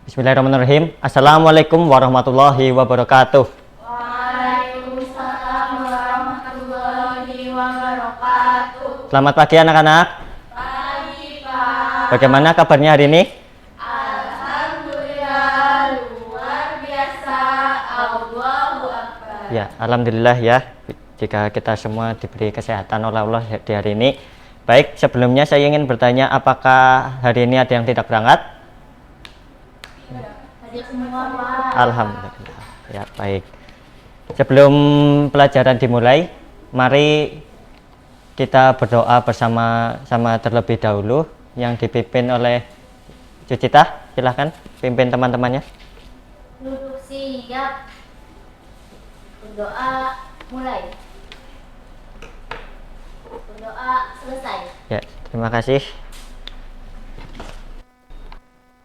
Bismillahirrahmanirrahim. Assalamualaikum warahmatullahi wabarakatuh. Waalaikumsalam warahmatullahi wabarakatuh. Selamat pagi anak-anak. Pagi, Pak. Bagaimana kabarnya hari ini? Alhamdulillah, luar biasa. Allahu Akbar. Ya, alhamdulillah ya. Jika kita semua diberi kesehatan oleh Allah di hari ini. Baik, sebelumnya saya ingin bertanya, apakah hari ini ada yang tidak berangkat? Hadir semua, Pak. Alhamdulillah. Ya, baik. Sebelum pelajaran dimulai, mari kita berdoa bersama-sama terlebih dahulu yang dipimpin oleh Cucita. Silahkan pimpin teman-temannya. Duduk siap. Berdoa mulai. Berdoa selesai. Ya, terima kasih.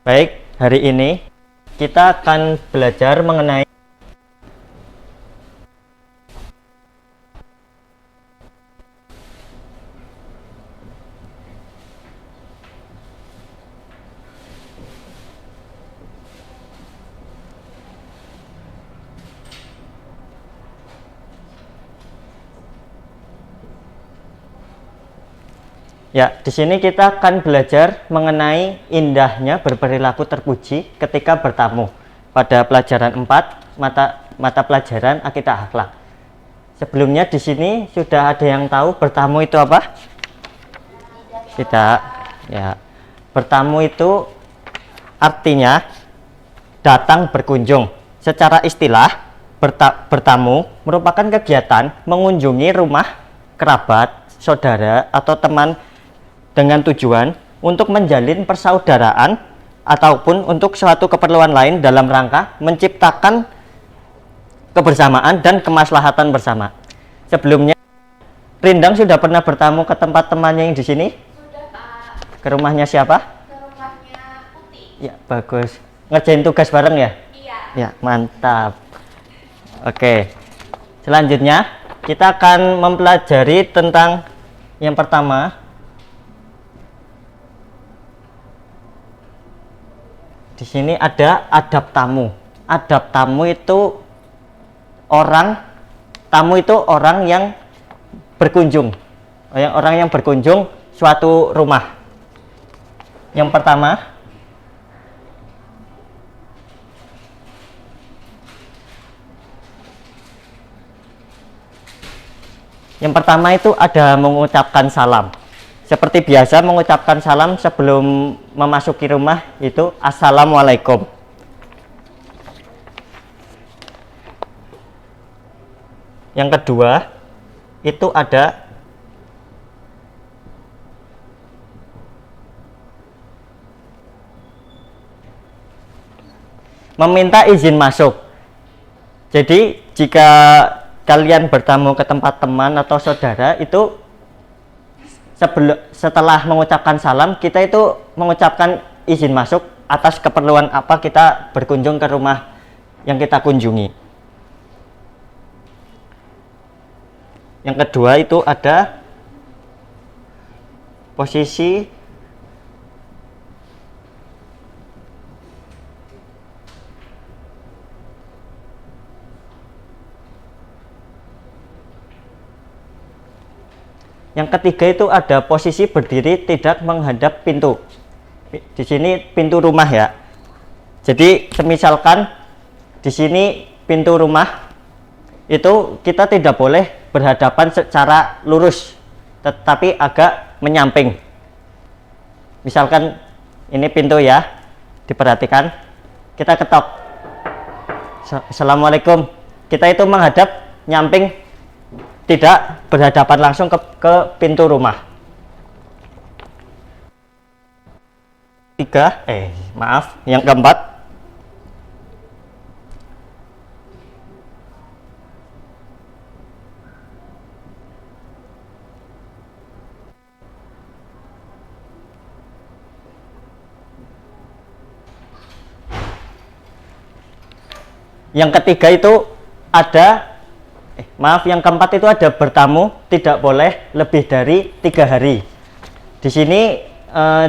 Baik, hari ini kita akan belajar mengenai Ya, di sini kita akan belajar mengenai indahnya berperilaku terpuji ketika bertamu pada pelajaran 4 mata pelajaran akidah akhlak. Sebelumnya di sini sudah ada yang tahu bertamu itu apa? Tidak. Ya. Bertamu itu artinya datang berkunjung. Secara istilah, bertamu merupakan kegiatan mengunjungi rumah kerabat, saudara atau teman dengan tujuan untuk menjalin persaudaraan ataupun untuk suatu keperluan lain dalam rangka menciptakan kebersamaan dan kemaslahatan bersama. Sebelumnya, Rindang sudah pernah bertamu ke tempat temannya yang di sini? Sudah, Pak. Ke rumahnya siapa? Ke rumahnya Putih. Ya, bagus. Ngerjain tugas bareng ya? Iya. Ya, mantap. Oke. Selanjutnya, kita akan mempelajari tentang yang pertama. Di sini ada adab tamu. Adab tamu itu tamu itu orang yang berkunjung. Orang yang berkunjung suatu rumah. Yang pertama, itu ada mengucapkan salam. Seperti biasa mengucapkan salam sebelum memasuki rumah itu Assalamualaikum. Yang kedua itu ada meminta izin masuk. Jadi jika kalian bertamu ke tempat teman atau saudara itu setelah mengucapkan salam, kita itu mengucapkan izin masuk atas keperluan apa kita berkunjung ke rumah yang kita kunjungi. Yang kedua itu ada posisi yang ketiga itu ada posisi berdiri tidak menghadap pintu. Di sini pintu rumah ya. Jadi semisalkan di sini pintu rumah itu kita tidak boleh berhadapan secara lurus, tetapi agak menyamping. Misalkan ini pintu ya, diperhatikan. Kita ketok. Assalamualaikum. Kita itu menghadap nyamping, tidak berhadapan langsung ke pintu rumah. Yang keempat, yang ketiga itu ada yang keempat itu ada bertamu tidak boleh lebih dari 3 hari. Di sini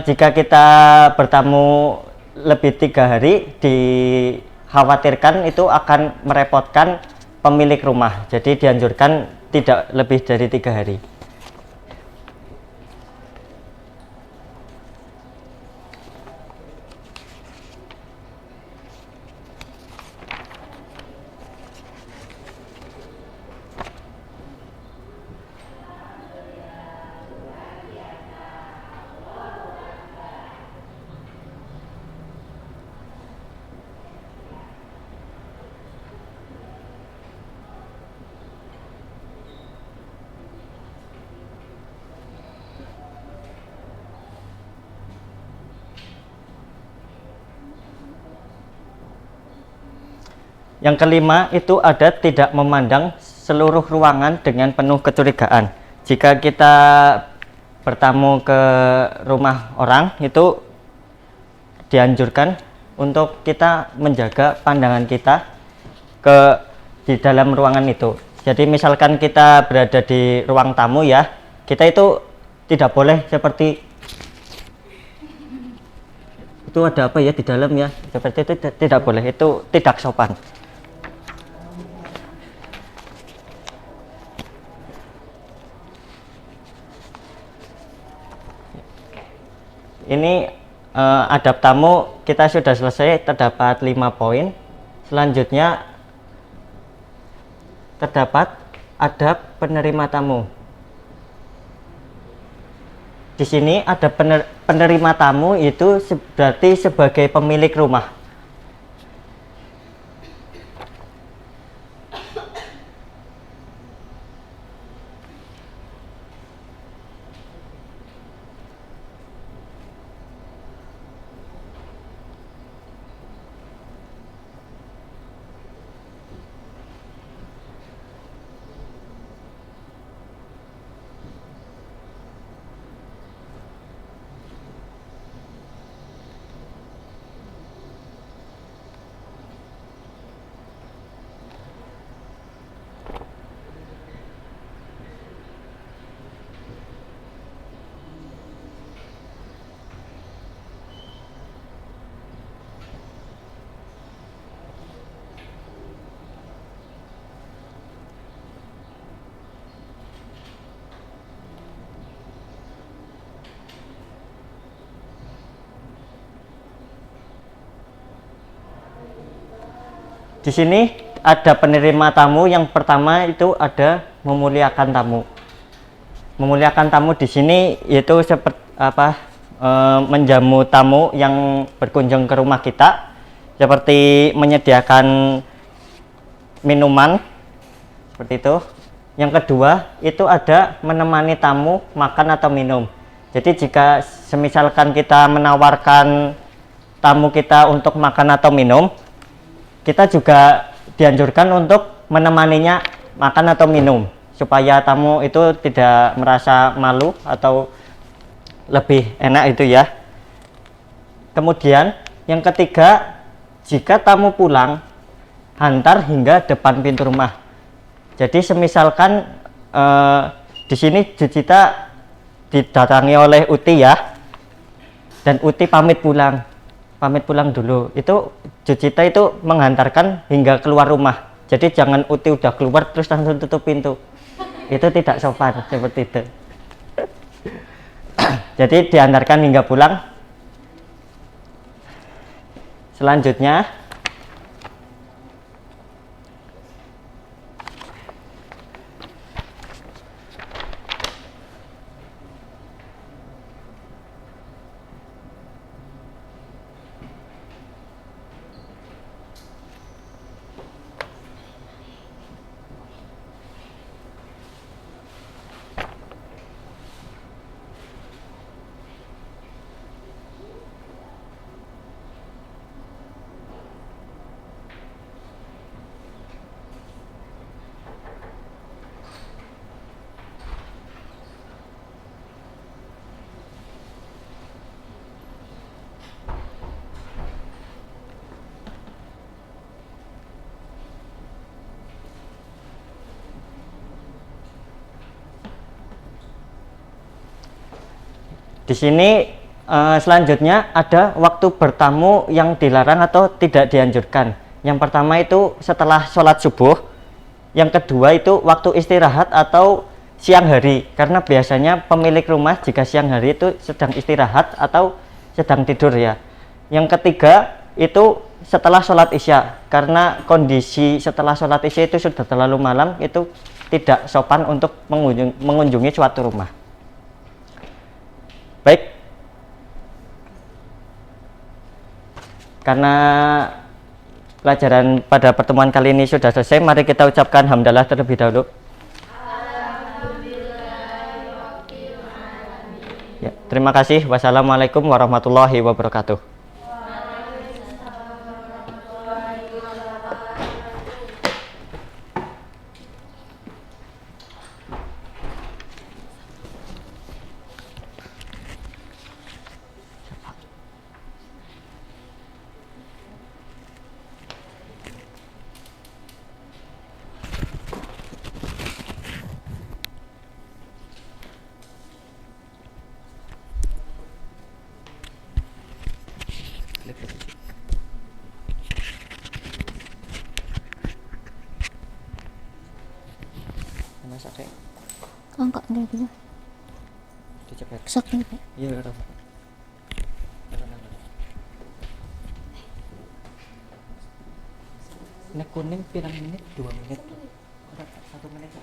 jika kita bertamu lebih 3 hari dikhawatirkan itu akan merepotkan pemilik rumah. Jadi dianjurkan tidak lebih dari 3 hari. Yang kelima itu ada tidak memandang seluruh ruangan dengan penuh kecurigaan. Jika kita bertamu ke rumah orang, itu dianjurkan untuk kita menjaga pandangan kita di dalam ruangan itu. Jadi misalkan kita berada di ruang tamu ya, kita itu tidak boleh seperti itu ada apa ya di dalam ya, seperti itu tidak boleh, itu tidak sopan. Ini adab tamu kita sudah selesai, terdapat 5 poin. Selanjutnya terdapat adab penerima tamu. Di sini ada penerima tamu itu berarti sebagai pemilik rumah. Di sini ada penerima tamu. Yang pertama itu ada memuliakan tamu. Memuliakan tamu di sini yaitu seperti menjamu tamu yang berkunjung ke rumah kita, seperti menyediakan minuman seperti itu. Yang kedua itu ada menemani tamu makan atau minum. Jadi jika semisalkan kita menawarkan tamu kita untuk makan atau minum, kita juga dianjurkan untuk menemaninya makan atau minum, supaya tamu itu tidak merasa malu atau lebih enak itu ya. Kemudian yang ketiga, jika tamu pulang, hantar hingga depan pintu rumah. Jadi semisalkan di sini Jujita didatangi oleh Uti ya, dan Uti pamit pulang dulu, itu Jujita itu menghantarkan hingga keluar rumah. Jadi jangan Uti udah keluar terus langsung tutup pintu, itu tidak sopan seperti itu. Jadi diantarkan hingga pulang. Selanjutnya di sini Selanjutnya ada waktu bertamu yang dilarang atau tidak dianjurkan. Yang pertama itu setelah sholat subuh. Yang kedua itu waktu istirahat atau siang hari, karena biasanya pemilik rumah jika siang hari itu sedang istirahat atau sedang tidur ya. Yang ketiga itu setelah sholat isya, karena kondisi setelah sholat isya itu sudah terlalu malam, itu tidak sopan untuk mengunjungi suatu rumah. Baik, karena pelajaran pada pertemuan kali ini sudah selesai, mari kita ucapkan hamdalah terlebih dahulu. Ya, terima kasih. Wassalamualaikum warahmatullahi wabarakatuh. Enggak bisa. Sakit. Iya, ini kuning pirang menit? 2 menit. 1 menit.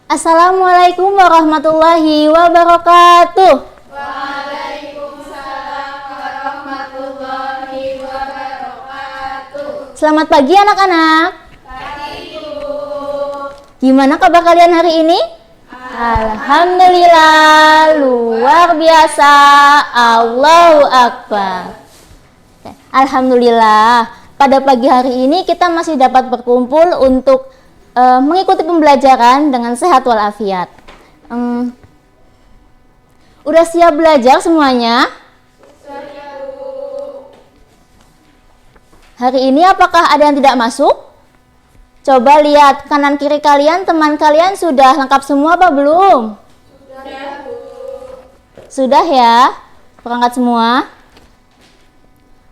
Assalamualaikum warahmatullahi wabarakatuh. Waalaikumsalam warahmatullahi wabarakatuh. Selamat pagi anak-anak. Pagi Ibu. Gimana kabar kalian hari ini? Alhamdulillah, luar biasa. Allahu Akbar. Alhamdulillah, pada pagi hari ini kita masih dapat berkumpul untuk mengikuti pembelajaran dengan sehat walafiat. Udah siap belajar semuanya? Hari ini apakah ada yang tidak masuk? Coba lihat kanan kiri kalian, teman kalian sudah lengkap semua apa belum? Sudah ya? Berangkat semua?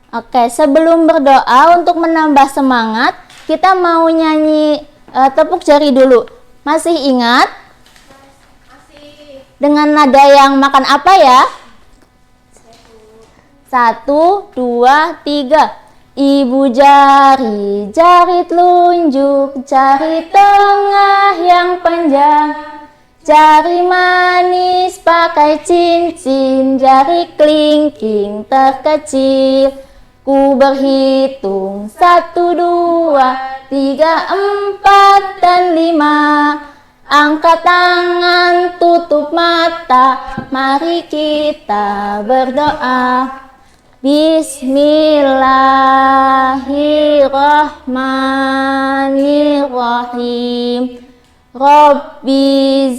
Oke, sebelum berdoa untuk menambah semangat, kita mau nyanyi tepuk jari dulu. Masih ingat? Masih. Dengan nada yang makan apa ya? 1, 2, 3. Ibu jari, jari telunjuk, jari tengah yang panjang, jari manis pakai cincin, jari kelingking terkecil. Ku berhitung 1, 2, 3, 4, dan 5. Angkat tangan, tutup mata, mari kita berdoa. Bismillahirrahmanirrahim. Rabbi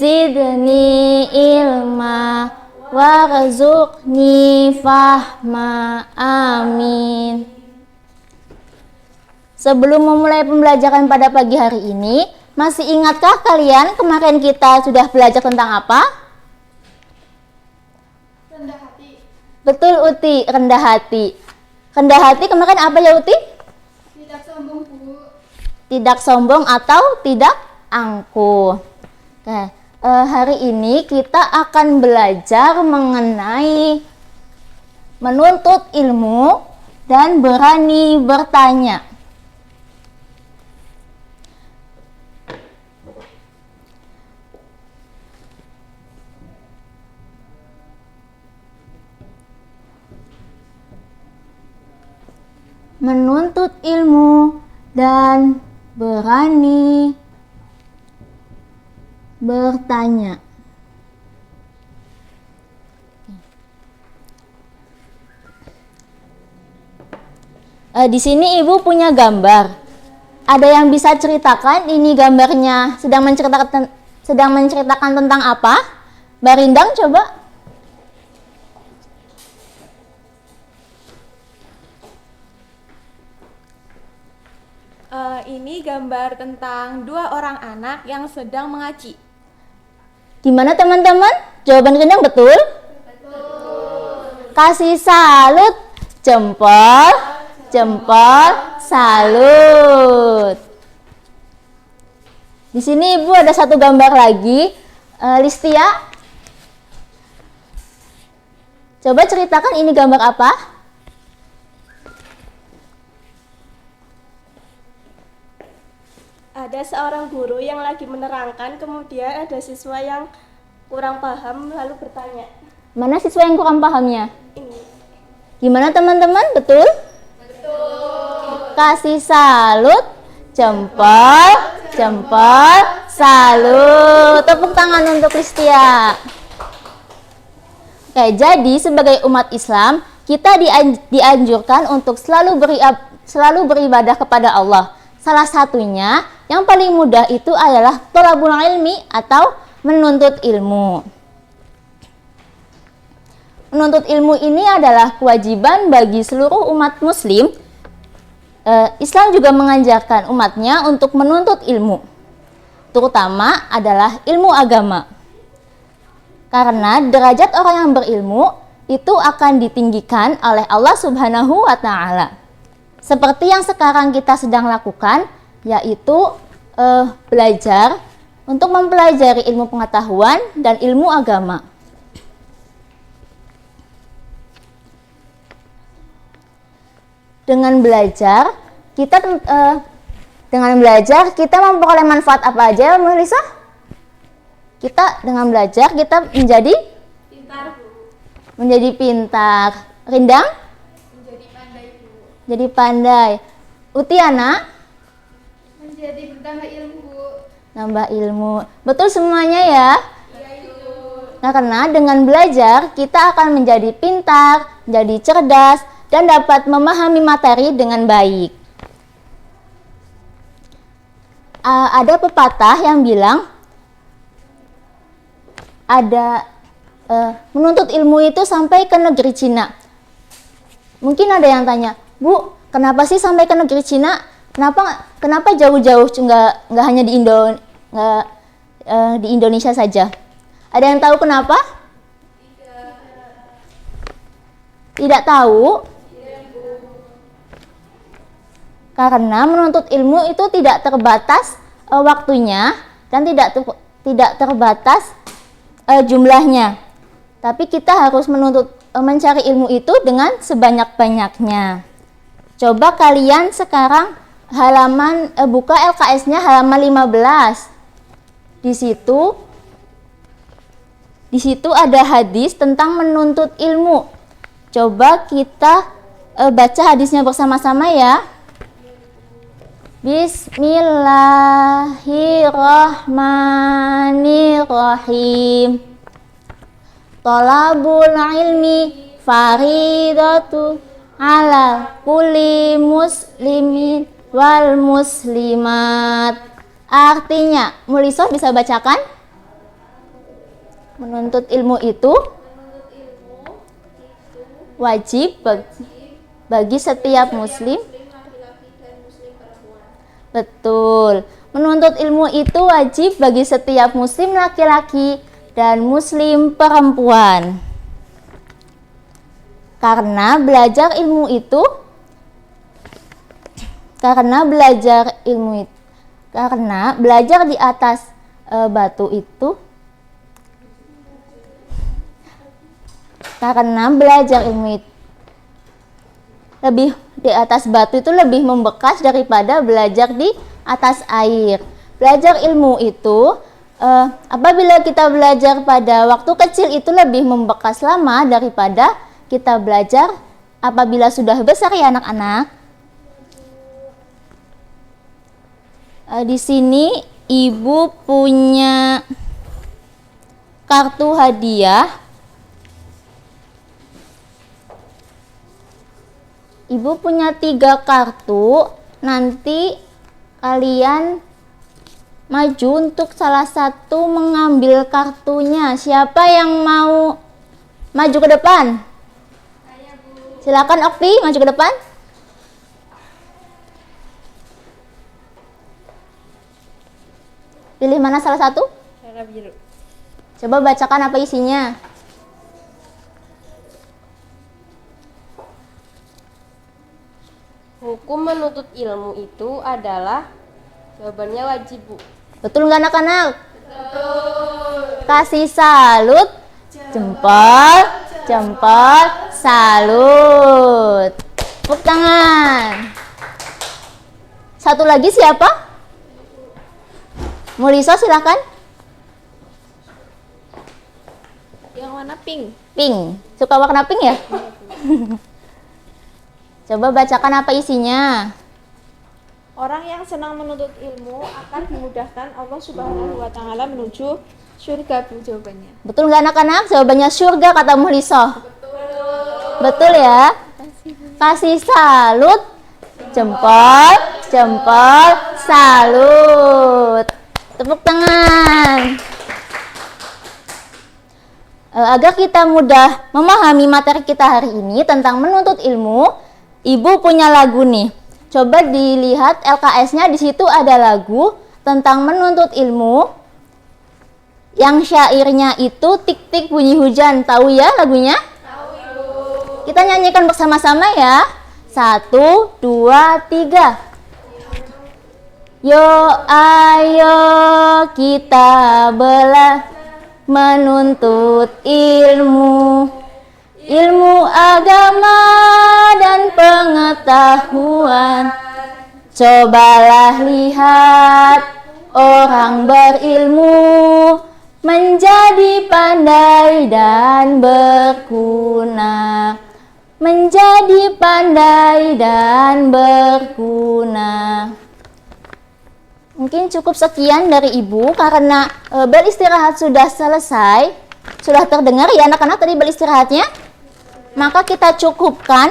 zidni ilma warzuqni fahma. Amin. Sebelum memulai pembelajaran pada pagi hari ini, masih ingatkah kalian kemarin kita sudah belajar tentang apa? Rendah hati. Betul Uti, rendah hati. Rendah hati kemarin apa ya Uti? Tidak sombong Bu. Tidak sombong atau tidak angkuh. Oke, hari ini kita akan belajar mengenai menuntut ilmu dan berani bertanya. Menuntut ilmu dan Berani bertanya. Di sini Ibu punya gambar. Ada yang bisa ceritakan ini gambarnya sedang menceritakan tentang apa? Barindang coba. Ini gambar tentang dua orang anak yang sedang mengaji. Gimana teman-teman? Jawaban Rindang betul? Betul. Kasih salut. Jempol, jempol, salut. Di sini Ibu ada satu gambar lagi. Listia, coba ceritakan ini gambar apa? Ada seorang guru yang lagi menerangkan, kemudian ada siswa yang kurang paham lalu bertanya. Mana siswa yang kurang pahamnya? Ini. Gimana teman-teman? Betul? Betul. Kasih salut, jempol, jempol, salut. Tepuk tangan untuk Listia. Oke, jadi sebagai umat Islam, kita dianjurkan untuk selalu beribadah kepada Allah. Salah satunya, yang paling mudah itu adalah thalabul ilmi atau menuntut ilmu. Menuntut ilmu ini adalah kewajiban bagi seluruh umat muslim. Islam juga mengajarkan umatnya untuk menuntut ilmu, terutama adalah ilmu agama. Karena derajat orang yang berilmu itu akan ditinggikan oleh Allah Subhanahu wa Ta'ala. Seperti yang sekarang kita sedang lakukan, yaitu belajar untuk mempelajari ilmu pengetahuan dan ilmu agama. Dengan belajar kita memperoleh manfaat apa aja, Melisa? Kita dengan belajar kita menjadi Pintar, Bu. menjadi pintar. Rindang? Menjadi pandai, Bu. Jadi pandai. Utiana? Menjadi bertambah ilmu, Bu. Nambah ilmu. Betul semuanya ya? Iya, Ibu. Karena dengan belajar kita akan menjadi pintar, menjadi cerdas, dan dapat memahami materi dengan baik. Ada pepatah yang bilang menuntut ilmu itu sampai ke negeri Cina. Mungkin ada yang tanya, Bu, kenapa sih sampai ke negeri Cina? Kenapa jauh-jauh, nggak hanya di Indonesia saja? Ada yang tahu kenapa? Tidak tahu? Karena menuntut ilmu itu tidak terbatas waktunya dan tidak terbatas jumlahnya. Tapi kita harus mencari ilmu itu dengan sebanyak-banyaknya. Coba kalian sekarang buka LKS-nya halaman 15. Di situ ada hadis tentang menuntut ilmu. Coba kita baca hadisnya bersama-sama ya. Bismillahirrahmanirrahim. Thalabul ilmi faridatu ala kulli muslimin wal muslimat. Artinya, Muliso bisa bacakan? Menuntut ilmu itu wajib bagi setiap muslim. Betul. Menuntut ilmu itu wajib bagi setiap muslim laki-laki dan muslim perempuan. Karena belajar di atas batu itu lebih membekas daripada belajar di atas air. Belajar ilmu itu apabila kita belajar pada waktu kecil itu lebih membekas lama daripada kita belajar apabila sudah besar ya anak-anak. Di sini ibu punya kartu hadiah. Ibu punya 3 kartu. Nanti kalian maju untuk salah satu mengambil kartunya. Siapa yang mau maju ke depan? Silakan Okti, maju ke depan. Pilih mana salah satu? Warna biru. Coba bacakan apa isinya. Hukum menuntut ilmu itu adalah, jawabannya wajib, Bu. Betul nggak anak-anak? Betul. Kasih salut. Jempol, jempol, salut. Tepuk tangan. Satu lagi siapa? Mulisa silakan. Yang warna pink. Pink. Suka warna pink ya? Coba bacakan apa isinya. Orang yang senang menuntut ilmu akan dimudahkan Allah Subhanahu wa Ta'ala menuju surga, Bu, jawabannya. Betul nggak anak-anak? Jawabannya surga kata Mulisa. Betul. Betul ya? Kasih salut. Jempol, jempol, salut. Tepuk tangan. Agar kita mudah memahami materi kita hari ini tentang menuntut ilmu, Ibu punya lagu nih. Coba dilihat LKS-nya, di situ ada lagu tentang menuntut ilmu. Yang syairnya itu tik-tik bunyi hujan. Tahu ya lagunya? Tahu, Ibu. Kita nyanyikan bersama-sama ya. 1, 2, 3. Yo ayo kita menuntut ilmu, ilmu agama dan pengetahuan. Cobalah lihat orang berilmu menjadi pandai dan berguna, menjadi pandai dan berguna. Mungkin cukup sekian dari Ibu karena beristirahat sudah selesai. Sudah terdengar ya anak-anak tadi beristirahatnya? Maka kita cukupkan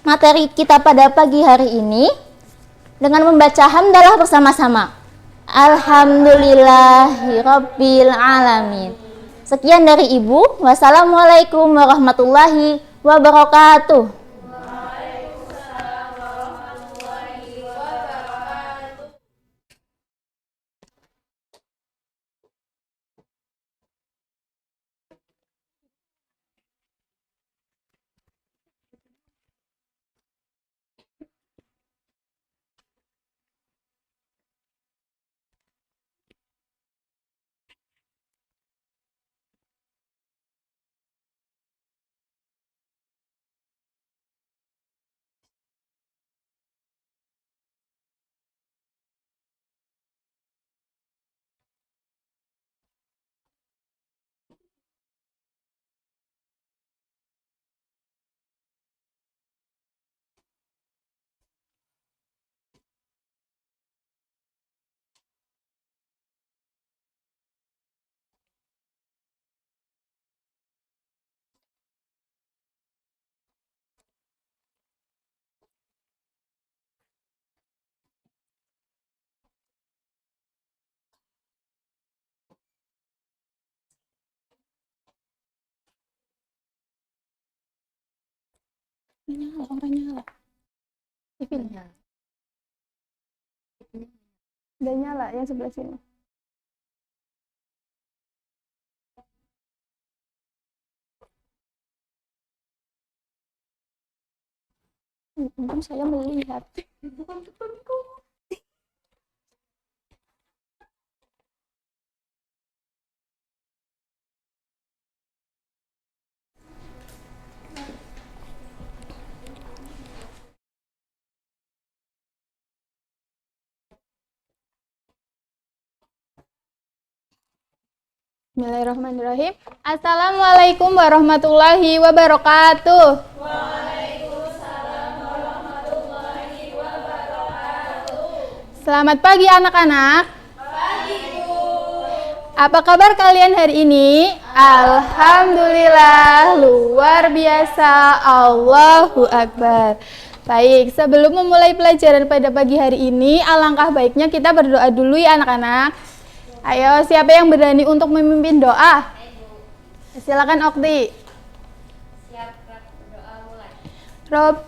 materi kita pada pagi hari ini dengan membaca hamdalah bersama-sama. Alhamdulillahirabbil alamin. Sekian dari Ibu. Wassalamualaikum warahmatullahi wabarakatuh. Orangnya TV-nya. Udah nyala yang sebelah sini. Untung saya melihat. Bukan depanku. Bismillahirrahmanirrahim. Assalamualaikum warahmatullahi wabarakatuh. Waalaikumsalam warahmatullahi wabarakatuh. Selamat pagi anak-anak. Pagi, Bu. Apa kabar kalian hari ini? Alhamdulillah, luar biasa. Allahu Akbar. Baik, sebelum memulai pelajaran pada pagi hari ini, alangkah baiknya kita berdoa dulu ya anak-anak. Ayo, siapa yang berani untuk memimpin doa? Silakan Okti.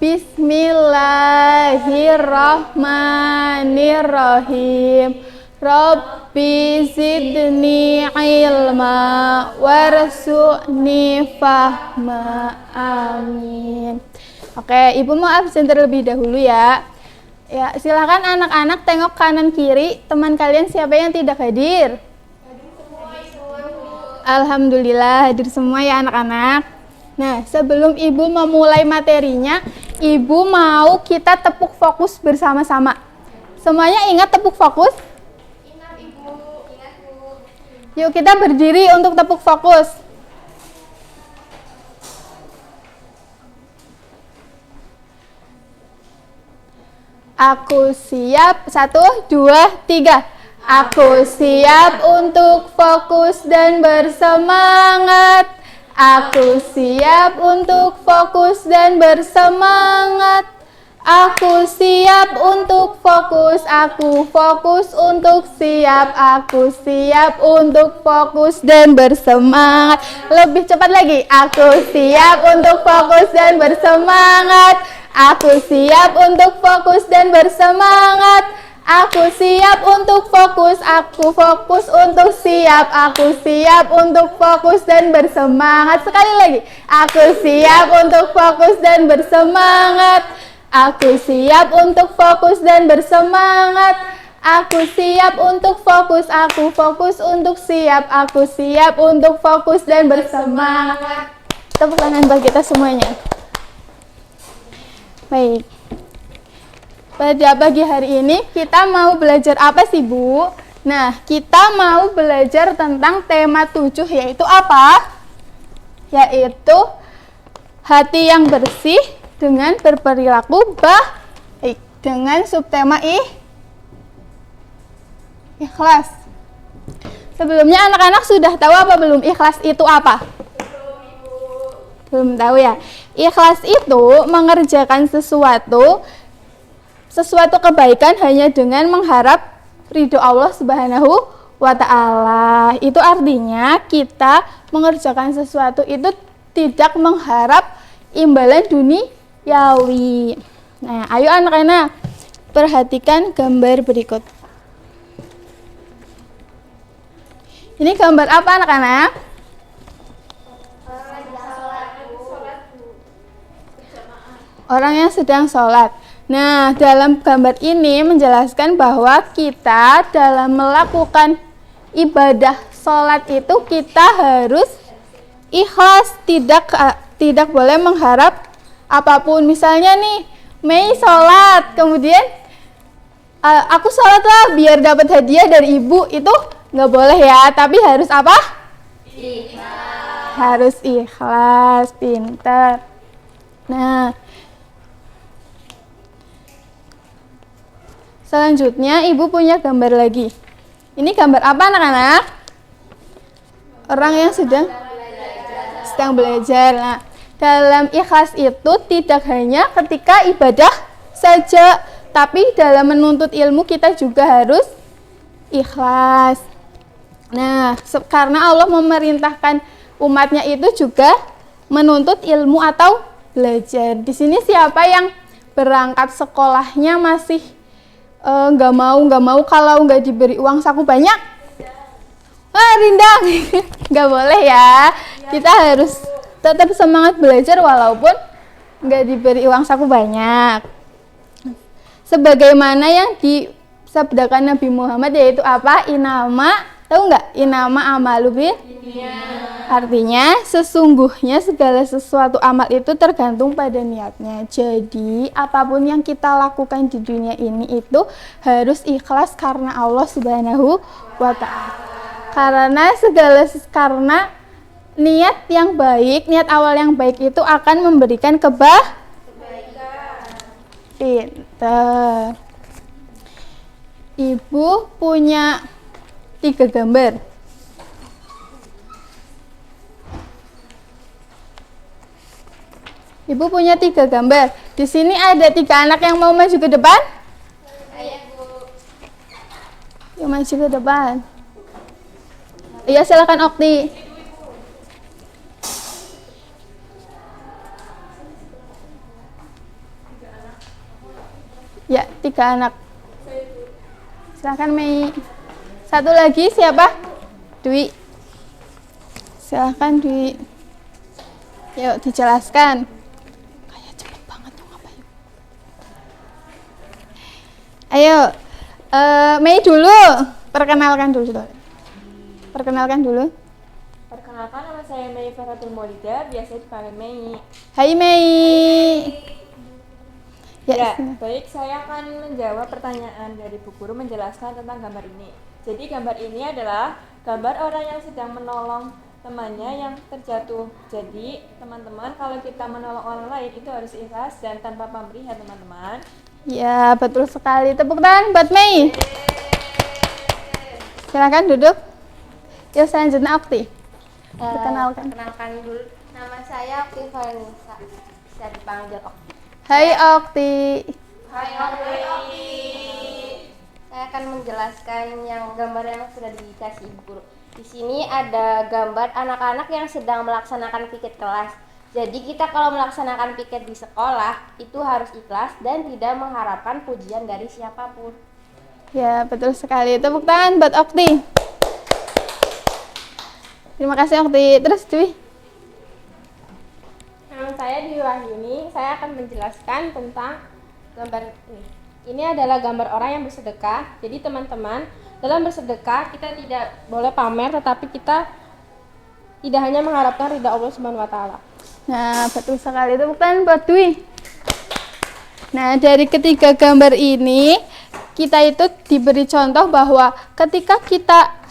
Bismillahirrahmanirrahim. Rabbi zidni ilma warzuqni fahma. Amin. Oke, Ibu mau absen terlebih dahulu ya. Ya, silakan anak-anak tengok kanan kiri, teman kalian siapa yang tidak hadir? Alhamdulillah hadir semua ya anak-anak. Nah, sebelum Ibu memulai materinya, Ibu mau kita tepuk fokus bersama-sama. Semuanya ingat tepuk fokus? Ingat Ibu, ingat Bu. Yuk kita berdiri untuk tepuk fokus. Aku siap, 1, 2, 3. Aku siap untuk fokus dan bersemangat. Aku siap untuk fokus dan bersemangat. Aku siap untuk fokus, aku fokus untuk siap. Aku siap untuk fokus dan bersemangat. Lebih cepat lagi. Aku siap untuk fokus dan bersemangat. Aku siap untuk fokus dan bersemangat. Aku siap untuk fokus, aku fokus untuk siap. Aku siap untuk fokus dan bersemangat. Sekali lagi. Aku siap untuk fokus dan bersemangat. Aku siap untuk fokus dan bersemangat. Aku siap untuk fokus, aku fokus untuk siap. Aku siap untuk fokus dan bersemangat. Tepuk tangan bagi kita semuanya. Baik. Pada pagi hari ini kita mau belajar apa sih Bu? Nah, kita mau belajar tentang tema 7, yaitu apa? Yaitu hati yang bersih dengan berperilaku baik, dengan subtema ikhlas. Sebelumnya anak-anak sudah tahu apa belum ikhlas itu apa? Belum tahu ya. Ikhlas itu mengerjakan sesuatu kebaikan hanya dengan mengharap ridho Allah Subhanahu wa Ta'ala. Itu artinya kita mengerjakan sesuatu itu tidak mengharap imbalan duniawi. Nah, ayo anak-anak perhatikan gambar berikut. Ini gambar apa anak-anak? Orang yang sedang sholat. Nah, dalam gambar ini menjelaskan bahwa kita dalam melakukan ibadah sholat itu kita harus ikhlas, tidak boleh mengharap apapun. Misalnya nih, Mei sholat, kemudian aku sholat lah biar dapat hadiah dari ibu, itu nggak boleh ya, tapi harus apa? Ikhlas. Harus ikhlas, pintar. Nah, selanjutnya Ibu punya gambar lagi. Ini gambar apa anak-anak? Orang yang sedang belajar. Nah, dalam ikhlas itu tidak hanya ketika ibadah saja, tapi dalam menuntut ilmu kita juga harus ikhlas. Nah, karena Allah memerintahkan umatnya itu juga menuntut ilmu atau belajar. Di sini siapa yang berangkat sekolahnya masih nggak mau kalau nggak diberi uang saku banyak? Rindang. Nggak boleh ya. Kita harus tetap semangat belajar walaupun nggak diberi uang saku banyak. Sebagaimana yang disabdakan Nabi Muhammad, yaitu apa? Inama, tahu nggak? Inama amalu Artinya sesungguhnya segala sesuatu amal itu tergantung pada niatnya. Jadi apapun yang kita lakukan di dunia ini itu harus ikhlas karena Allah Subhanahu wa Ta'ala. Karena niat yang baik, niat awal yang baik itu akan memberikan kebaikan. Pintar. Ibu punya 3 gambar. Ibu punya 3 gambar. Di sini ada 3 anak yang mau maju ke depan. Yuk maju ke depan. Iya, silakan Okti. Ya, 3 anak. Silakan Mei. Satu lagi siapa? Dwi. Silakan Dwi. Yuk dijelaskan. Kayak cepet banget tuh ngapain. Ayo, Mei dulu. Perkenalkan dulu. Perkenalkan dulu. Perkenalkan, nama saya Mei Faratul Maulida, biasa dipanggil Mei. Hai Mei. Ya, baik, saya akan menjawab pertanyaan dari Bu Guru menjelaskan tentang gambar ini. Jadi gambar ini adalah gambar orang yang sedang menolong temannya yang terjatuh. Jadi teman-teman, kalau kita menolong orang lain itu harus ikhlas dan tanpa pamrih ya teman-teman. Ya, betul sekali. Tepuk tangan buat Mei. Silakan duduk. Yuk selanjutnya Okti. Perkenalkan. Perkenalkan dulu, nama saya Okti Valenisa, bisa dipanggil Okti. Hai Okti. Saya akan menjelaskan yang gambar yang sudah dikasih Ibu Guru. Di sini ada gambar anak-anak yang sedang melaksanakan piket kelas. Jadi kita kalau melaksanakan piket di sekolah itu harus ikhlas dan tidak mengharapkan pujian dari siapapun. Ya, betul sekali. Tepuk tangan buat Okti. Terima kasih Okti. Terus Dwi. Nama saya Dwi Wahyuni, saya akan menjelaskan tentang gambar ini. Ini adalah gambar orang yang bersedekah. Jadi teman-teman, dalam bersedekah kita tidak boleh pamer, tetapi kita tidak hanya mengharapkan ridha Allah Subhanahu wa taala. Nah, betul sekali. Tepuk tangan buat Dwi. Nah, dari ketiga gambar ini kita itu diberi contoh bahwa ketika kita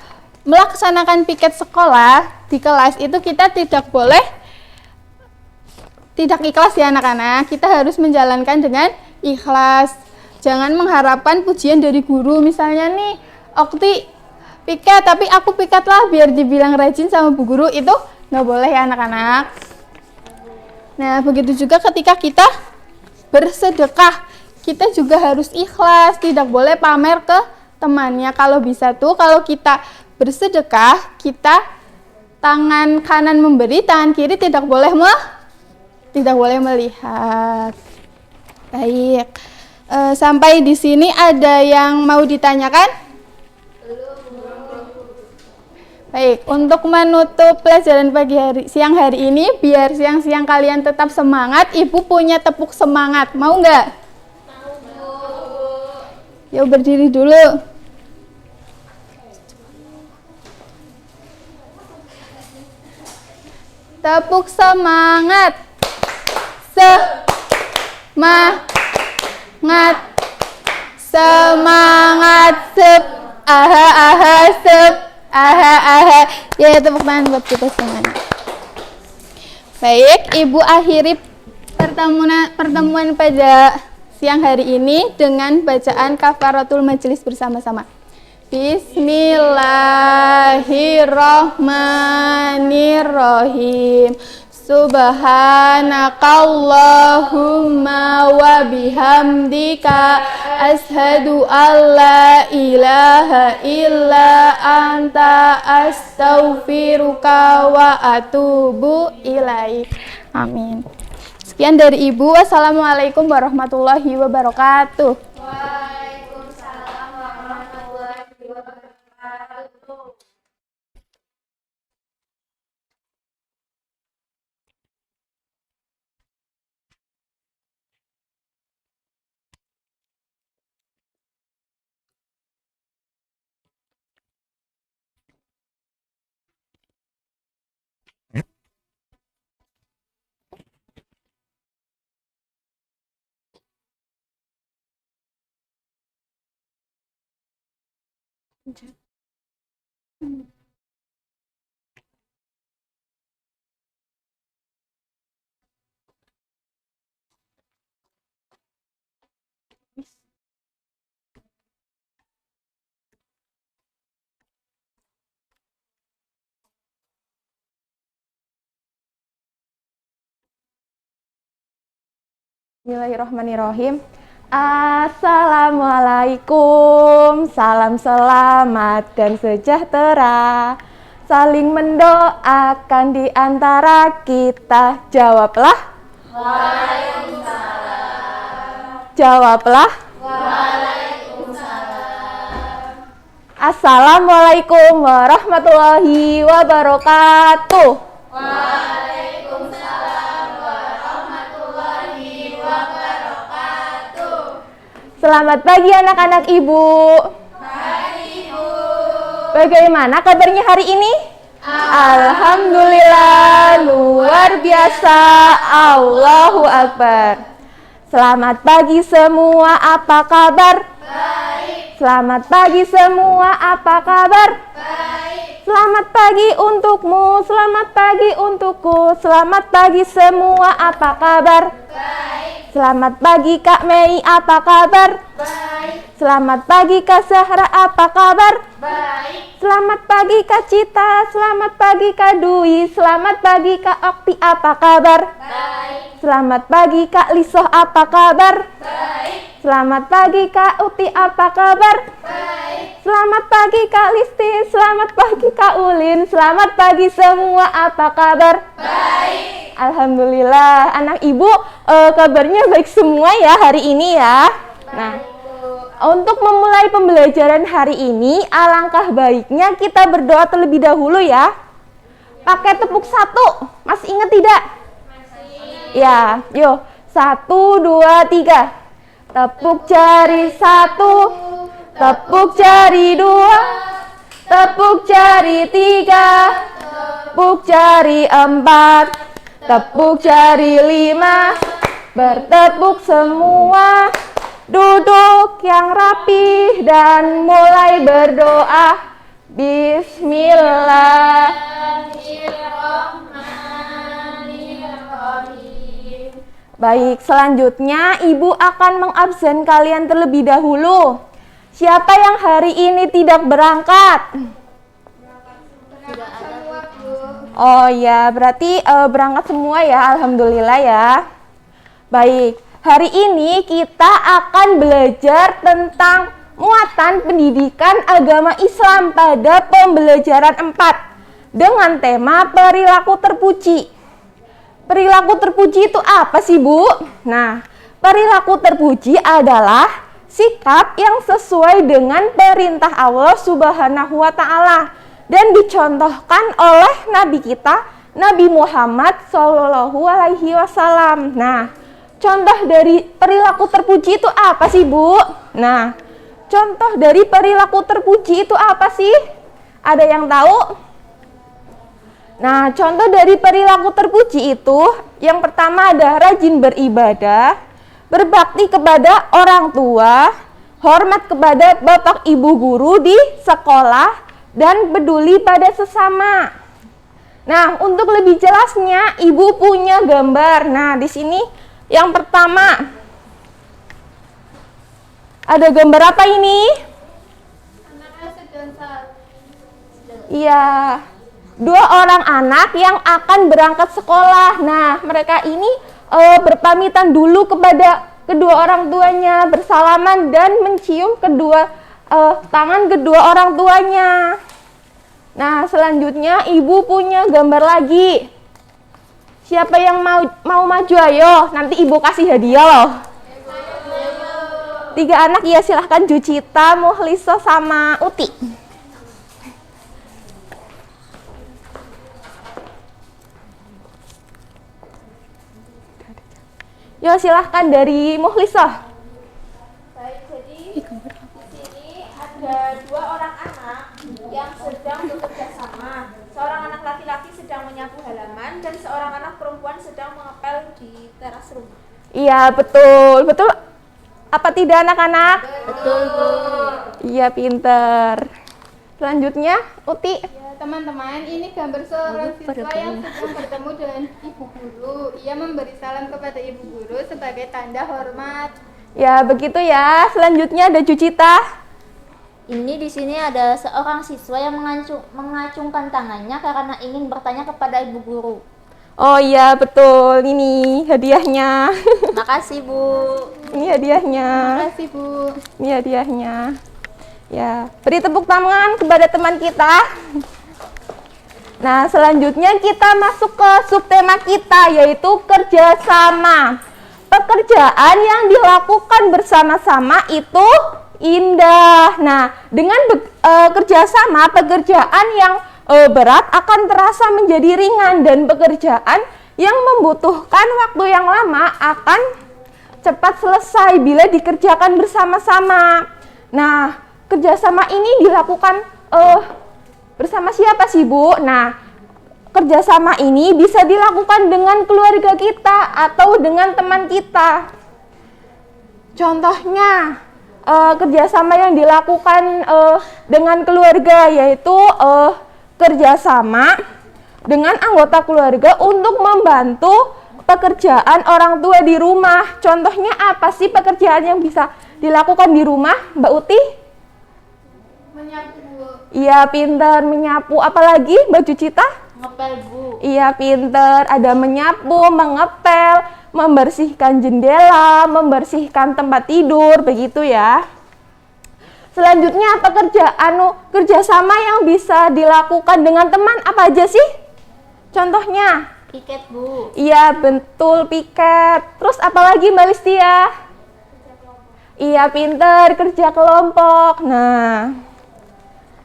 melaksanakan piket sekolah di kelas itu kita tidak boleh tidak ikhlas ya anak-anak. Kita harus menjalankan dengan ikhlas. Jangan mengharapkan pujian dari guru. Misalnya nih, Okti piket tapi aku piket lah biar dibilang rajin sama Bu Guru, itu nggak boleh ya anak-anak. Nah, begitu juga ketika kita bersedekah, kita juga harus ikhlas, tidak boleh pamer ke temannya. Kalau bisa tuh, kalau kita bersedekah, kita tangan kanan memberi, tangan kiri tidak boleh melihat. Baik, sampai di sini ada yang mau ditanyakan? Baik, untuk menutup pelajaran siang hari ini, biar siang-siang kalian tetap semangat, Ibu punya tepuk semangat. Mau nggak? Mau. Yuk berdiri dulu. Tepuk semangat. Semangat. Semangat. Sep. Aha aha sep. Aha aha. Ya, tepuk tangan buat kita semuanya. Baik, Ibu akhiri pertemuan pada siang hari ini dengan bacaan kafaratul majelis bersama-sama. Bismillahirrahmanirrahim. Subhanakallahumma wa bihamdika ashhadu an la ilaha illa anta astaghfiruka wa atubu ilaik. Amin. Sekian dari Ibu. Wassalamualaikum warahmatullahi wabarakatuh. Waalaikumsalam warahmatullahi wabarakatuh. Bismillahirrahmanirrahim. Assalamualaikum, salam selamat dan sejahtera. Saling mendoakan di antara kita. Jawablah. Waalaikumsalam. Jawablah. Waalaikumsalam. Assalamualaikum warahmatullahi wabarakatuh. Waalaikumsalam warahmatullahi wabarakatuh. Selamat pagi anak-anak Ibu. Bagaimana kabarnya hari ini? Alhamdulillah, luar biasa. Allahu Akbar. Selamat pagi semua, apa kabar? Baik. Selamat pagi semua, apa kabar? Baik. Selamat pagi untukmu, selamat pagi untukku. Selamat pagi semua, apa kabar? Baik. Selamat pagi Kak Mei, apa kabar? Baik. Selamat pagi Kak Zahra, apa kabar? Baik. Selamat pagi Kak Cita, selamat pagi Kak Dwi, selamat pagi Kak Okti, apa kabar? Baik. Selamat pagi Kak Lisoh, apa kabar? Baik. Selamat pagi Kak Uti, apa kabar? Baik. Selamat pagi Kak Listi, selamat pagi Kak Ulin, selamat pagi semua, apa kabar? Baik. Alhamdulillah, anak ibu kabarnya baik semua ya hari ini ya. Nah, untuk memulai pembelajaran hari ini, alangkah baiknya kita berdoa terlebih dahulu ya. Pakai tepuk satu, masih ingat tidak? Masih. Ya, yuk. 1, 2, 3. Tepuk jari 1, tepuk jari 2, tepuk jari 3, tepuk jari 4, tepuk jari 5, bertepuk semua. Duduk yang rapi dan mulai berdoa. Bismillahirrahmanirrahim. Baik, selanjutnya Ibu akan mengabsen kalian terlebih dahulu. Siapa yang hari ini tidak berangkat? Oh ya, berarti berangkat semua ya, alhamdulillah ya. Baik, hari ini kita akan belajar tentang muatan pendidikan agama Islam pada pembelajaran 4 dengan tema perilaku terpuji. Perilaku terpuji itu apa sih, Bu? Nah, perilaku terpuji adalah sikap yang sesuai dengan perintah Allah Subhanahu wa Ta'ala dan dicontohkan oleh Nabi kita, Nabi Muhammad Sallallahu Alaihi Wasallam. Nah, contoh dari perilaku terpuji itu apa sih, Bu? Nah, contoh dari perilaku terpuji itu apa sih? Ada yang tahu? Nah, contoh dari perilaku terpuji itu, yang pertama ada rajin beribadah, berbakti kepada orang tua, hormat kepada bapak ibu guru di sekolah, dan peduli pada sesama. Nah, untuk lebih jelasnya, Ibu punya gambar. Nah, di sini yang pertama, ada gambar apa ini? Iya, 2 orang anak yang akan berangkat sekolah. Nah, mereka ini berpamitan dulu kepada kedua orang tuanya, bersalaman dan mencium tangan kedua orang tuanya. Nah, selanjutnya Ibu punya gambar lagi. Siapa yang mau maju, ayo, nanti Ibu kasih hadiah loh. 3 anak, ya silahkan, Jucita, Muhliso, sama Uti. Yo, silahkan dari Muhliso. Baik, jadi di sini ada 2 orang anak yang sedang bekerja sama. Seorang anak laki-laki sedang menyapu halaman dan seorang anak perempuan sedang mengepel di teras rumah. Iya, betul. Betul apa tidak anak-anak? Betul, Bu. Iya, pinter. Selanjutnya, Uti. Ya, teman-teman, ini gambar seorang siswa yang sedang bertemu dengan ibu guru. Ia memberi salam kepada ibu guru sebagai tanda hormat. Ya, begitu ya. Selanjutnya ada Jucita. Ini di sini ada seorang siswa yang mengacungkan tangannya karena ingin bertanya kepada ibu guru. Oh iya, betul. Ini hadiahnya. Makasih, Bu. Ini hadiahnya. Makasih, Bu. Ini hadiahnya. Ya, beri tepuk tangan kepada teman kita. Nah, selanjutnya kita masuk ke subtema kita, yaitu kerjasama. Pekerjaan yang dilakukan bersama-sama itu indah. Nah, dengan kerjasama, pekerjaan yang berat akan terasa menjadi ringan, dan pekerjaan yang membutuhkan waktu yang lama akan cepat selesai bila dikerjakan bersama-sama. Nah, kerjasama ini dilakukan bersama siapa sih, Bu? Nah, kerjasama ini bisa dilakukan dengan keluarga kita atau dengan teman kita. Contohnya, kerjasama yang dilakukan dengan keluarga yaitu kerjasama dengan anggota keluarga untuk membantu pekerjaan orang tua di rumah. Contohnya apa sih pekerjaan yang bisa dilakukan di rumah, Mbak Uti? Menyapu. Iya, pinter. Menyapu. Apalagi Mbak Jucita? Ngepel, Bu. Iya, pinter. Ada menyapu, mengepel, membersihkan jendela, membersihkan tempat tidur, begitu ya. Selanjutnya kerjasama yang bisa dilakukan dengan teman apa aja sih? Contohnya? Piket, Bu. Iya, betul, piket. Terus apalagi Mbak Listia? Iya, pinter, kerja kelompok. Nah,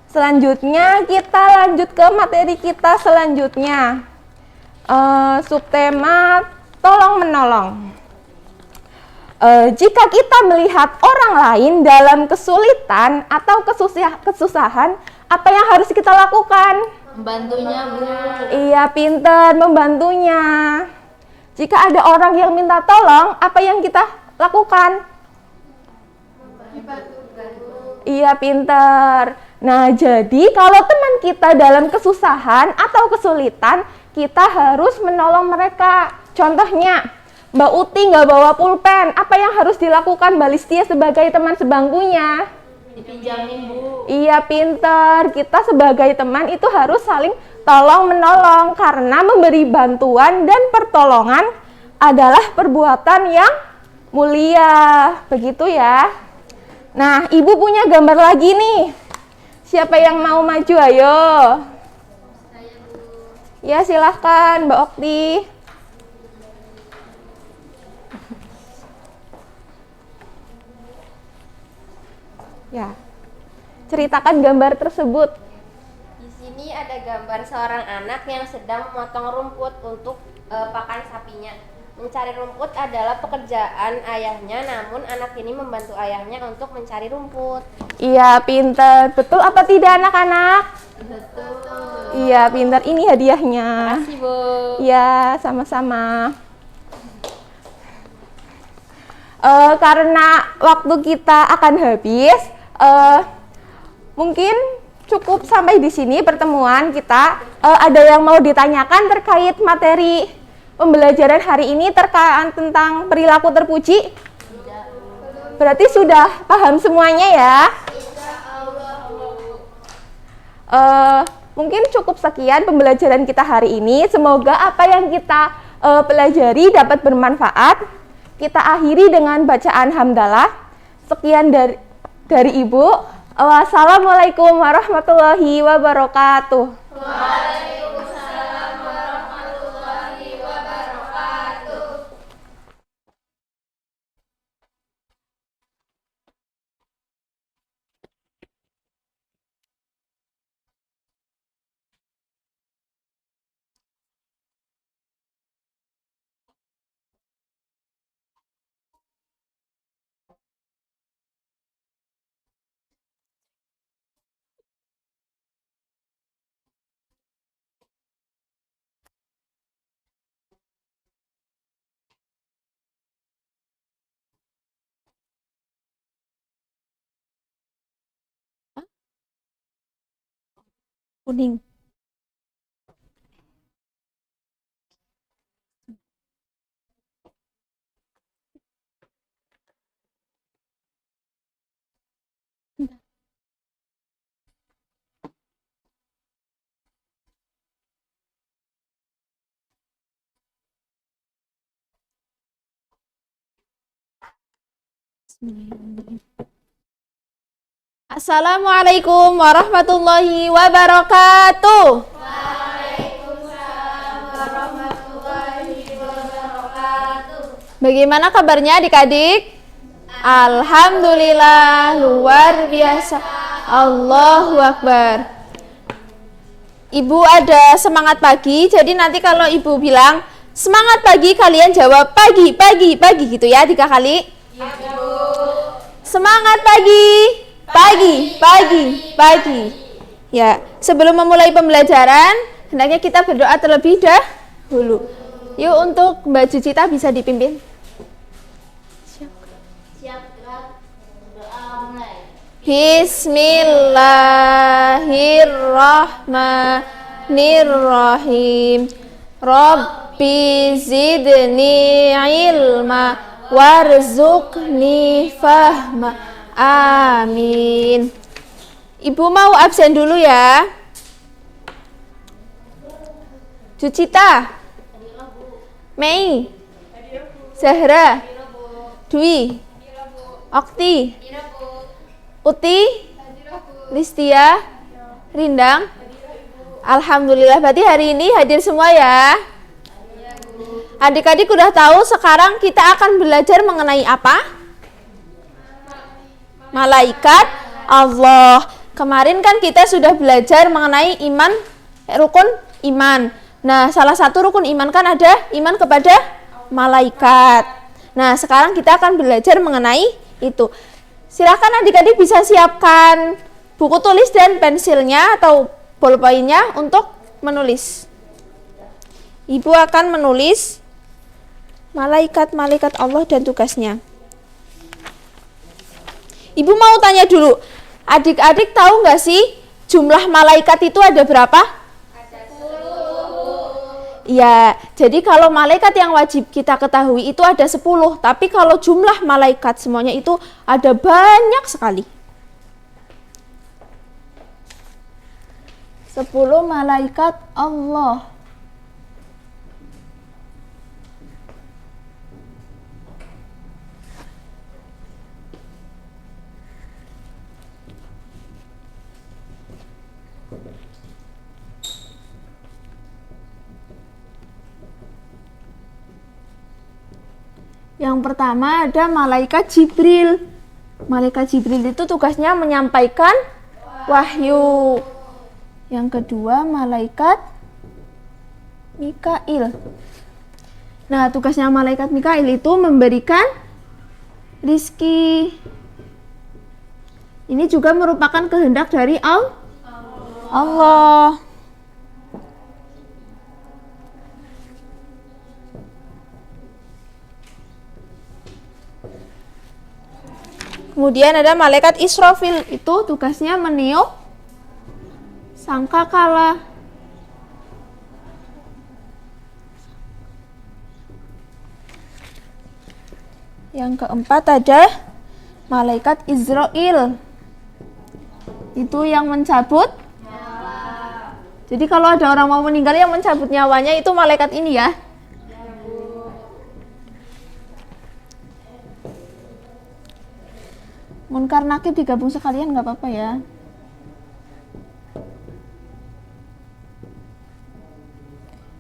selanjutnya kita lanjut ke materi kita selanjutnya. Subtema tolong menolong. Jika kita melihat orang lain dalam kesulitan atau kesusahan, apa yang harus kita lakukan? Membantunya, Bu. Iya, pinter, membantunya. Jika ada orang yang minta tolong, apa yang kita lakukan? Iya, pinter. Nah, jadi kalau teman kita dalam kesusahan atau kesulitan, kita harus menolong mereka. Contohnya, Mbak Uti nggak bawa pulpen, apa yang harus dilakukan Mbak Listia sebagai teman sebangkunya? Dipinjamin, Bu. Iya, pinter. Kita sebagai teman itu harus saling tolong-menolong, karena memberi bantuan dan pertolongan adalah perbuatan yang mulia. Begitu ya. Nah, Ibu punya gambar lagi nih. Siapa yang mau maju, ayo? Ya, silahkan Mbak Okti. Ya, ceritakan gambar tersebut. Di sini ada gambar seorang anak yang sedang memotong rumput untuk pakan sapinya. Mencari rumput adalah pekerjaan ayahnya, namun anak ini membantu ayahnya untuk mencari rumput. Iya, pinter. Betul apa tidak, anak-anak? Betul. Iya, pinter. Ini hadiahnya. Makasih, Bu. Iya, sama-sama. Karena waktu kita akan habis, mungkin cukup sampai di sini pertemuan kita. Ada yang mau ditanyakan terkait materi pembelajaran hari ini terkait tentang perilaku terpuji? Berarti sudah paham semuanya ya? Mungkin cukup sekian pembelajaran kita hari ini. Semoga apa yang kita pelajari dapat bermanfaat. Kita akhiri dengan bacaan hamdalah. Sekian dari Ibu. Wassalamualaikum warahmatullahi wabarakatuh. Kuning. Assalamualaikum warahmatullahi wabarakatuh. Bagaimana kabarnya adik-adik? Alhamdulillah, luar biasa. Allahu Akbar. Ibu ada semangat pagi, jadi nanti kalau ibu bilang semangat pagi, kalian jawab pagi, pagi, pagi gitu ya, 3 kali. Semangat pagi, pagi, pagi, pagi. Ya, sebelum memulai pembelajaran, hendaknya kita berdoa terlebih dahulu. Yuk, untuk Mbak Jucita bisa dipimpin. Bismillahirrahmanirrahim. Rabbi zidni ilma warzuqni fahma. Amin. Ibu mau absen dulu ya. Jucita, Mei, Zahra, Dwi, Okti, Uti, Listia, Rindang. Alhamdulillah, berarti hari ini hadir semua ya. Adik-adik udah tahu sekarang kita akan belajar mengenai apa? Malaikat Allah. Kemarin kan kita sudah belajar mengenai iman, rukun iman. Nah, salah satu rukun iman kan ada iman kepada malaikat. Nah, sekarang kita akan belajar mengenai itu. Silahkan adik-adik bisa siapkan buku tulis dan pensilnya atau bolpoinnya untuk menulis. Ibu akan menulis malaikat-malaikat Allah dan tugasnya. Ibu mau tanya dulu, adik-adik tahu nggak sih jumlah malaikat itu ada berapa? Ya, jadi kalau malaikat yang wajib kita ketahui itu ada 10, tapi kalau jumlah malaikat semuanya itu ada banyak sekali. 10 malaikat Allah. Yang pertama ada malaikat Jibril. Malaikat Jibril itu tugasnya menyampaikan wahyu. Yang kedua malaikat Mikail. Nah, tugasnya malaikat Mikail itu memberikan rizki. Ini juga merupakan kehendak dari Allah. Kemudian ada malaikat Israfil, itu tugasnya meniup sangkakala. Yang keempat ada malaikat Israel, itu yang mencabut nyawa. Jadi kalau ada orang mau meninggal yang mencabut nyawanya itu malaikat ini ya. Munkar Nakir digabung sekalian nggak apa-apa ya.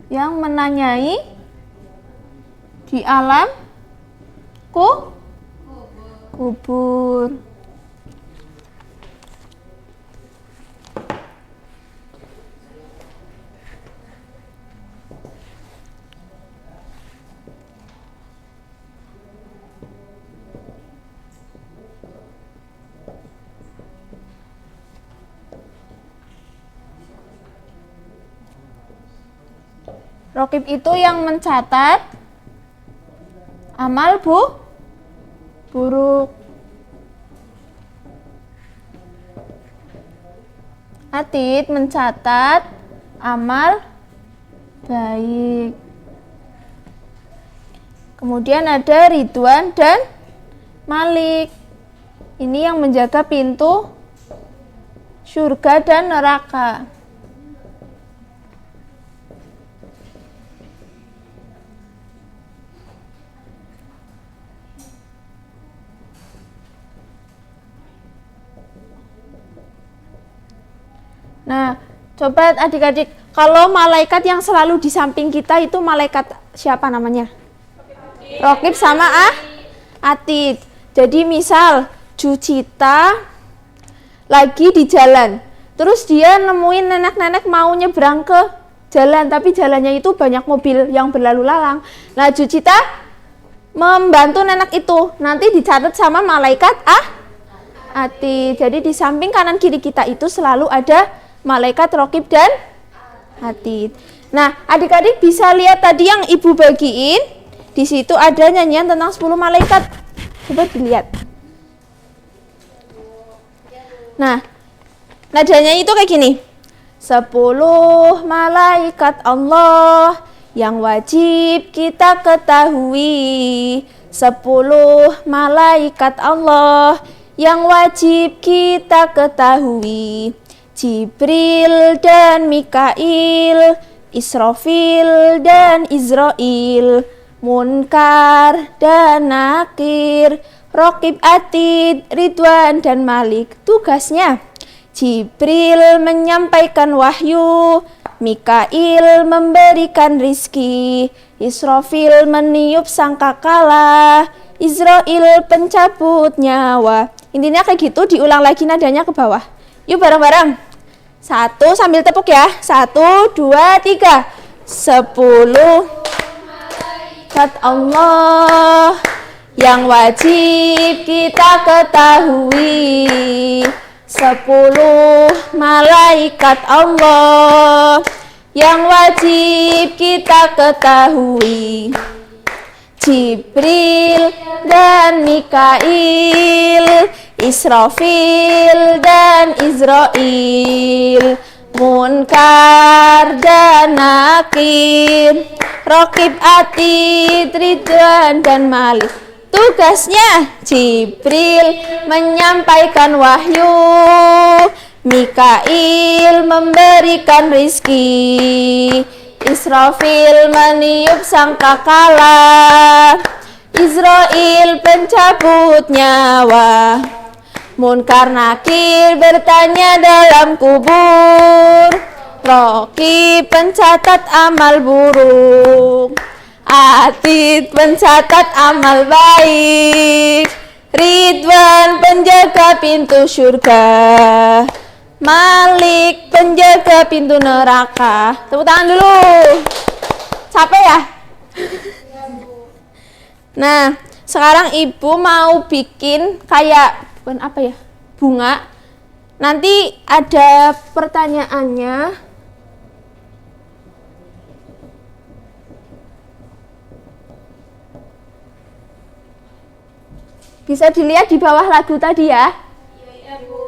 Yang menanyai di alam kubur. Raqib itu yang mencatat amal buruk. Atid mencatat amal baik. Kemudian ada Ridwan dan Malik. Ini yang menjaga pintu surga dan neraka. Nah, coba adik-adik, kalau malaikat yang selalu di samping kita itu malaikat siapa namanya? Raqib sama Atid. Jadi misal Jucita lagi di jalan, terus dia nemuin nenek-nenek mau nyebrang ke jalan, tapi jalannya itu banyak mobil yang berlalu lalang. Nah, Jucita membantu nenek itu, nanti dicatat sama malaikat Atid. Jadi di samping kanan kiri kita itu selalu ada malaikat Raqib dan Atid. Nah, adik-adik bisa lihat tadi yang ibu bagiin, di situ ada nyanyian tentang 10 malaikat. Coba dilihat. Nah, nadanya itu kayak gini. 10 malaikat Allah yang wajib kita ketahui. 10 malaikat Allah yang wajib kita ketahui. Jibril dan Mikail, Israfil dan Izrail, Munkar dan Nakir, Raqib, Atid, Ridwan dan Malik. Tugasnya Jibril menyampaikan wahyu, Mikail memberikan rizki, Israfil meniup sangkakala, Izrail pencabut nyawa. Intinya kayak gitu, diulang lagi nadanya ke bawah. Yuk bareng-bareng. 1 sambil tepuk ya. 1, 2, 3. 10 malaikat Allah yang wajib kita ketahui. 10 malaikat Allah yang wajib kita ketahui. Jibril dan Mikail, Israfil dan Izrail, Munkar dan Nakir, Raqib, Atid, Ridwan dan Malik. Tugasnya Jibril menyampaikan wahyu, Mikail memberikan rizki, Israfil meniup sangkakala, Izrail pencabut nyawa, Munkar Nakir bertanya dalam kubur, Raqib pencatat amal buruk, Atid pencatat amal baik, Ridwan penjaga pintu surga, Malik penjaga pintu neraka. Tepuk tangan dulu. Capek ya? Nah, sekarang ibu mau bikin kayak apa ya? Bunga. Nanti ada pertanyaannya. Bisa dilihat di bawah lagu tadi ya. Iya, Bu.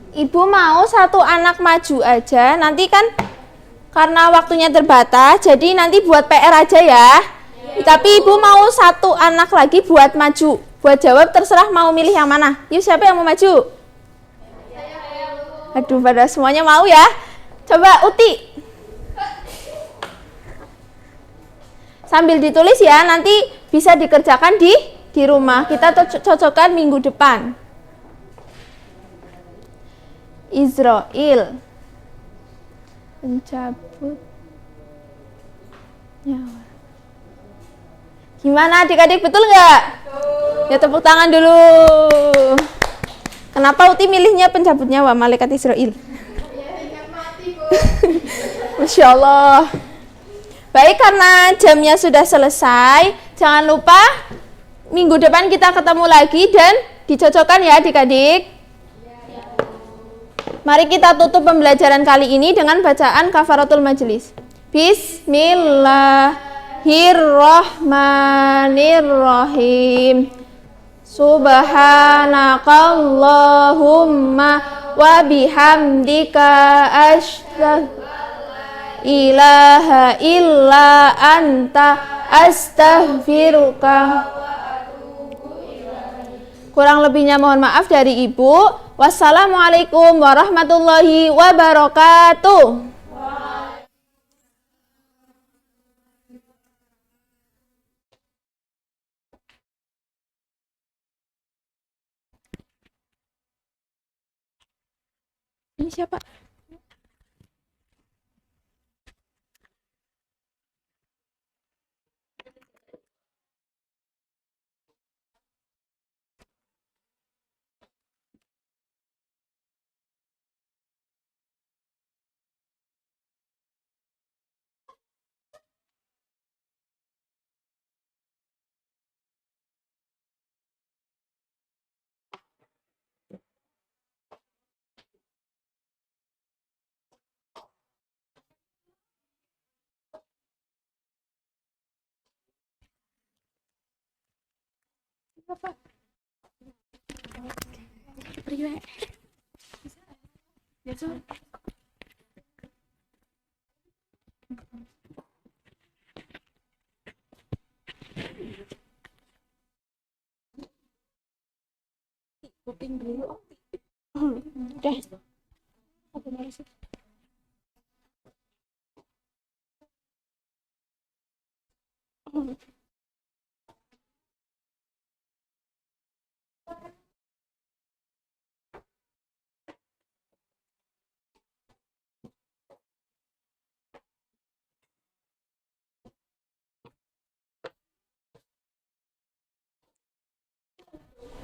Ibu mau satu anak maju aja, nanti kan karena waktunya terbatas, jadi nanti buat PR aja ya. Tapi ibu mau satu anak lagi buat maju, buat jawab, terserah mau milih yang mana. Yuk, siapa yang mau maju? Aduh, pada semuanya mau ya. Coba Uti. Sambil ditulis ya, nanti bisa dikerjakan di di rumah. Kita cocokkan minggu depan. Israel, pencabut nyawa. Gimana adik-adik, betul nggak? Ya tepuk tangan dulu. Kenapa Uti milihnya pencabut nyawa, malaikat Israel? Masya Allah. Baik, karena jamnya sudah selesai, jangan lupa minggu depan kita ketemu lagi dan dicocokkan ya adik-adik. Mari kita tutup pembelajaran kali ini dengan bacaan kafaratul majelis. Bismillahirrahmanirrahim. Subhanakallahumma wa bihamdika asyhadu ilaha illa anta astaghfiruka. Kurang lebihnya mohon maaf dari Ibu. Wassalamualaikum warahmatullahi wabarakatuh. Ini siapa?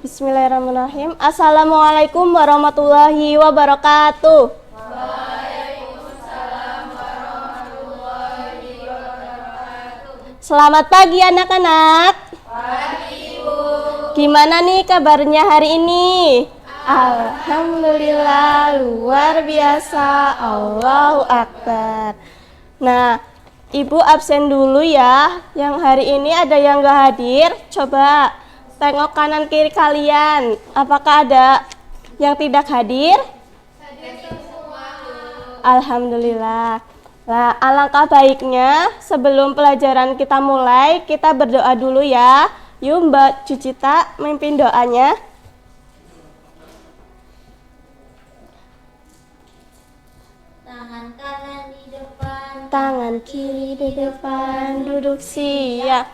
Bismillahirrahmanirrahim. Assalamualaikum warahmatullahi wabarakatuh. Waalaikumsalam warahmatullahi wabarakatuh. Selamat pagi anak-anak. Pagi, Bu. Gimana nih kabarnya hari ini? Alhamdulillah, luar biasa. Allahu Akbar. Nah, Ibu absen dulu ya. Yang hari ini ada yang gak hadir. Coba tengok kanan kiri kalian. Apakah ada yang tidak hadir? Hadir semua. Alhamdulillah. Nah, alangkah baiknya sebelum pelajaran kita mulai, kita berdoa dulu ya. Yuk Mbak Cucita memimpin doanya. Tangan kanan di depan, Tangan kiri di depan, duduk siap.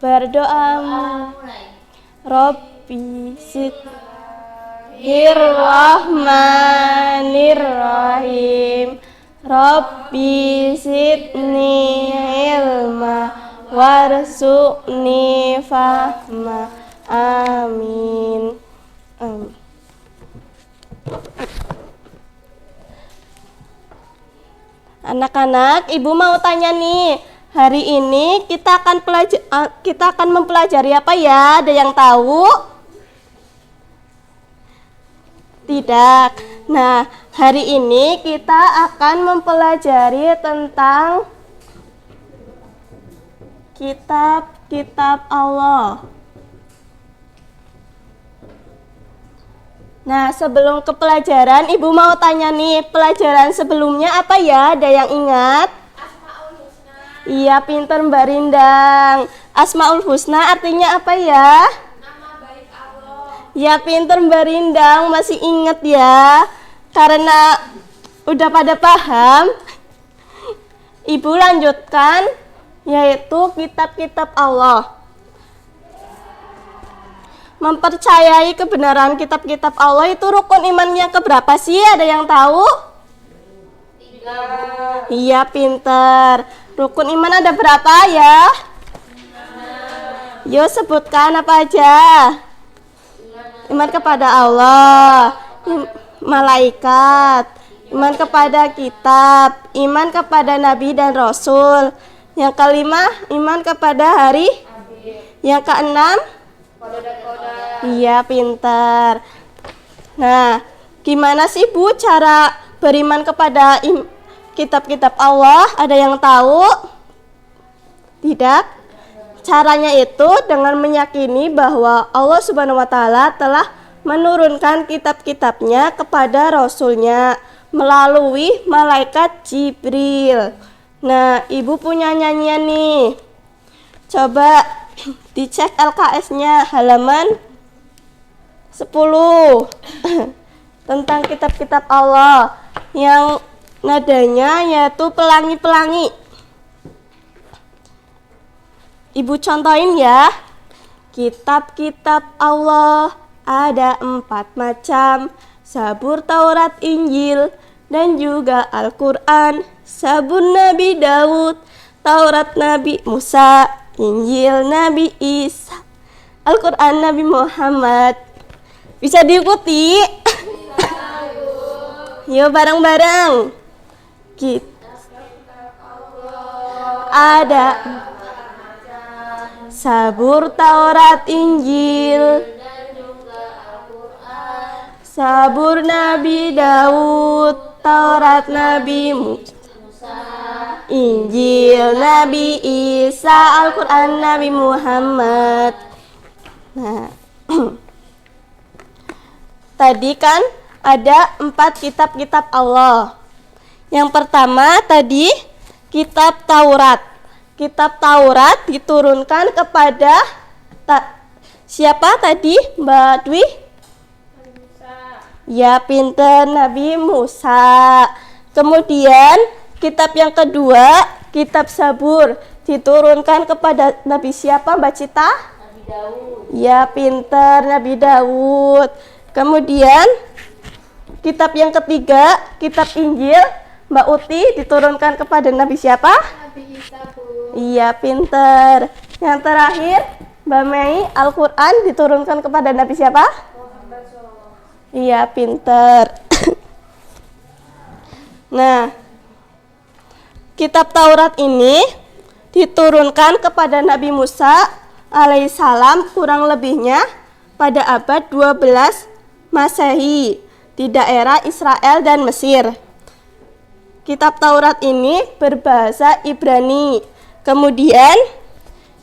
Berdoa mulai. Rabbi Bismillahirrahmanirrahim. Rabbi zidni ilma warzuqni fahma. Amin. Anak-anak, Ibu mau tanya nih. Hari ini kita akan mempelajari apa ya? Ada yang tahu? Tidak. Nah, hari ini kita akan mempelajari tentang kitab-kitab Allah. Nah, sebelum ke pelajaran, Ibu mau tanya nih, pelajaran sebelumnya apa ya? Ada yang ingat? Iya, pinter Mbak Rindang. Asmaul Husna artinya apa ya? Nama baik Allah. Ya, pinter Mbak Rindang, masih inget ya. Karena udah pada paham, Ibu lanjutkan, yaitu kitab-kitab Allah. mempercayai kebenaran kitab-kitab Allah itu rukun iman yang keberapa sih? Ada yang tahu? 3. Iya, pinter. Rukun iman ada berapa ya? 6. Yo, sebutkan apa aja? Iman kepada Allah, malaikat, iman kepada kitab, iman kepada nabi dan rasul. Yang kelima, iman kepada hari. Yang keenam, iya, pintar. Nah, gimana sih Bu cara beriman kepada kitab-kitab Allah? Ada yang tahu? Tidak? Caranya itu dengan meyakini bahwa Allah Subhanahu wa Ta'ala telah menurunkan kitab-kitabnya kepada Rasulnya melalui malaikat Jibril. Nah, Ibu punya nyanyian nih. Coba dicek LKS-nya halaman 10 tentang kitab-kitab Allah yang nadanya yaitu pelangi-pelangi. Ibu contohin ya. Kitab-kitab Allah ada 4 macam: Zabur, Taurat, Injil, dan juga Al-Quran. Zabur Nabi Daud, Taurat Nabi Musa, Injil Nabi Isa, Al-Quran Nabi Muhammad. Bisa diikuti? Yuk bareng-bareng. Ada Zabur, Taurat, Injil, Zabur Nabi Daud, Taurat Nabi Musa, Injil Nabi Isa, Al-Quran Nabi Muhammad. Nah, tadi kan ada 4 kitab-kitab Allah. Yang pertama tadi kitab Taurat. Kitab Taurat diturunkan kepada siapa tadi, Mbak Dwi? Ya, pinter, Nabi Musa. Kemudian kitab yang kedua, kitab Zabur, diturunkan kepada Nabi siapa, Mbak Cita? Nabi Daud. Ya, pinter, Nabi Daud. Kemudian kitab yang ketiga, kitab Injil, Mbak Uti, diturunkan kepada Nabi siapa? Nabi Isa, Bu. Iya, pinter. Yang terakhir, Mbak Mei, Al-Quran diturunkan kepada Nabi siapa? Iya, pinter. Nah, kitab Taurat ini diturunkan kepada Nabi Musa alaihissalam kurang lebihnya pada abad 12 Masehi di daerah Israel dan Mesir. Kitab Taurat ini berbahasa Ibrani. Kemudian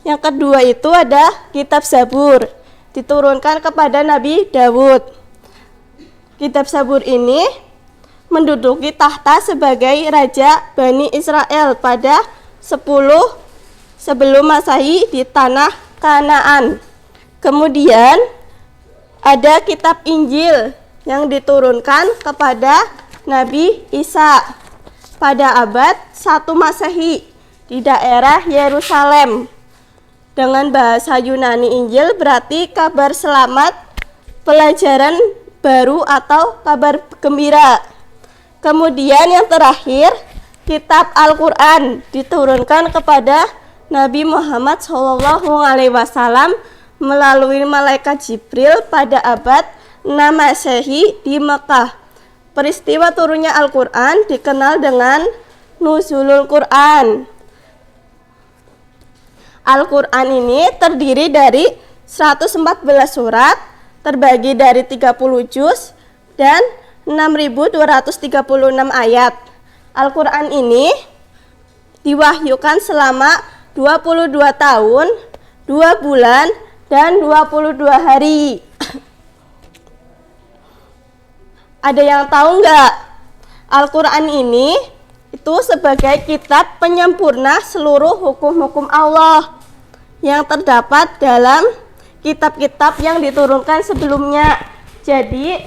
yang kedua itu ada kitab Zabur, diturunkan kepada Nabi Daud. Kitab Zabur ini menduduki tahta sebagai raja Bani Israel pada 10 sebelum Masehi di tanah Kanaan. Kemudian ada kitab Injil yang diturunkan kepada Nabi Isa pada abad 1 Masehi di daerah Yerusalem. Dengan bahasa Yunani, Injil berarti kabar selamat, pelajaran baru atau kabar gembira. Kemudian yang terakhir, kitab Al-Quran diturunkan kepada Nabi Muhammad SAW melalui malaikat Jibril pada abad 6 Masehi di Mekah. Peristiwa turunnya Al-Quran dikenal dengan Nuzulul Quran. Al-Quran ini terdiri dari 114 surat, terbagi dari 30 juz dan 6.236 ayat. Al-Quran ini diwahyukan selama 22 tahun, 2 bulan, dan 22 hari. Ada yang tahu nggak? Al-Quran ini itu sebagai kitab penyempurna seluruh hukum-hukum Allah yang terdapat dalam kitab-kitab yang diturunkan sebelumnya. Jadi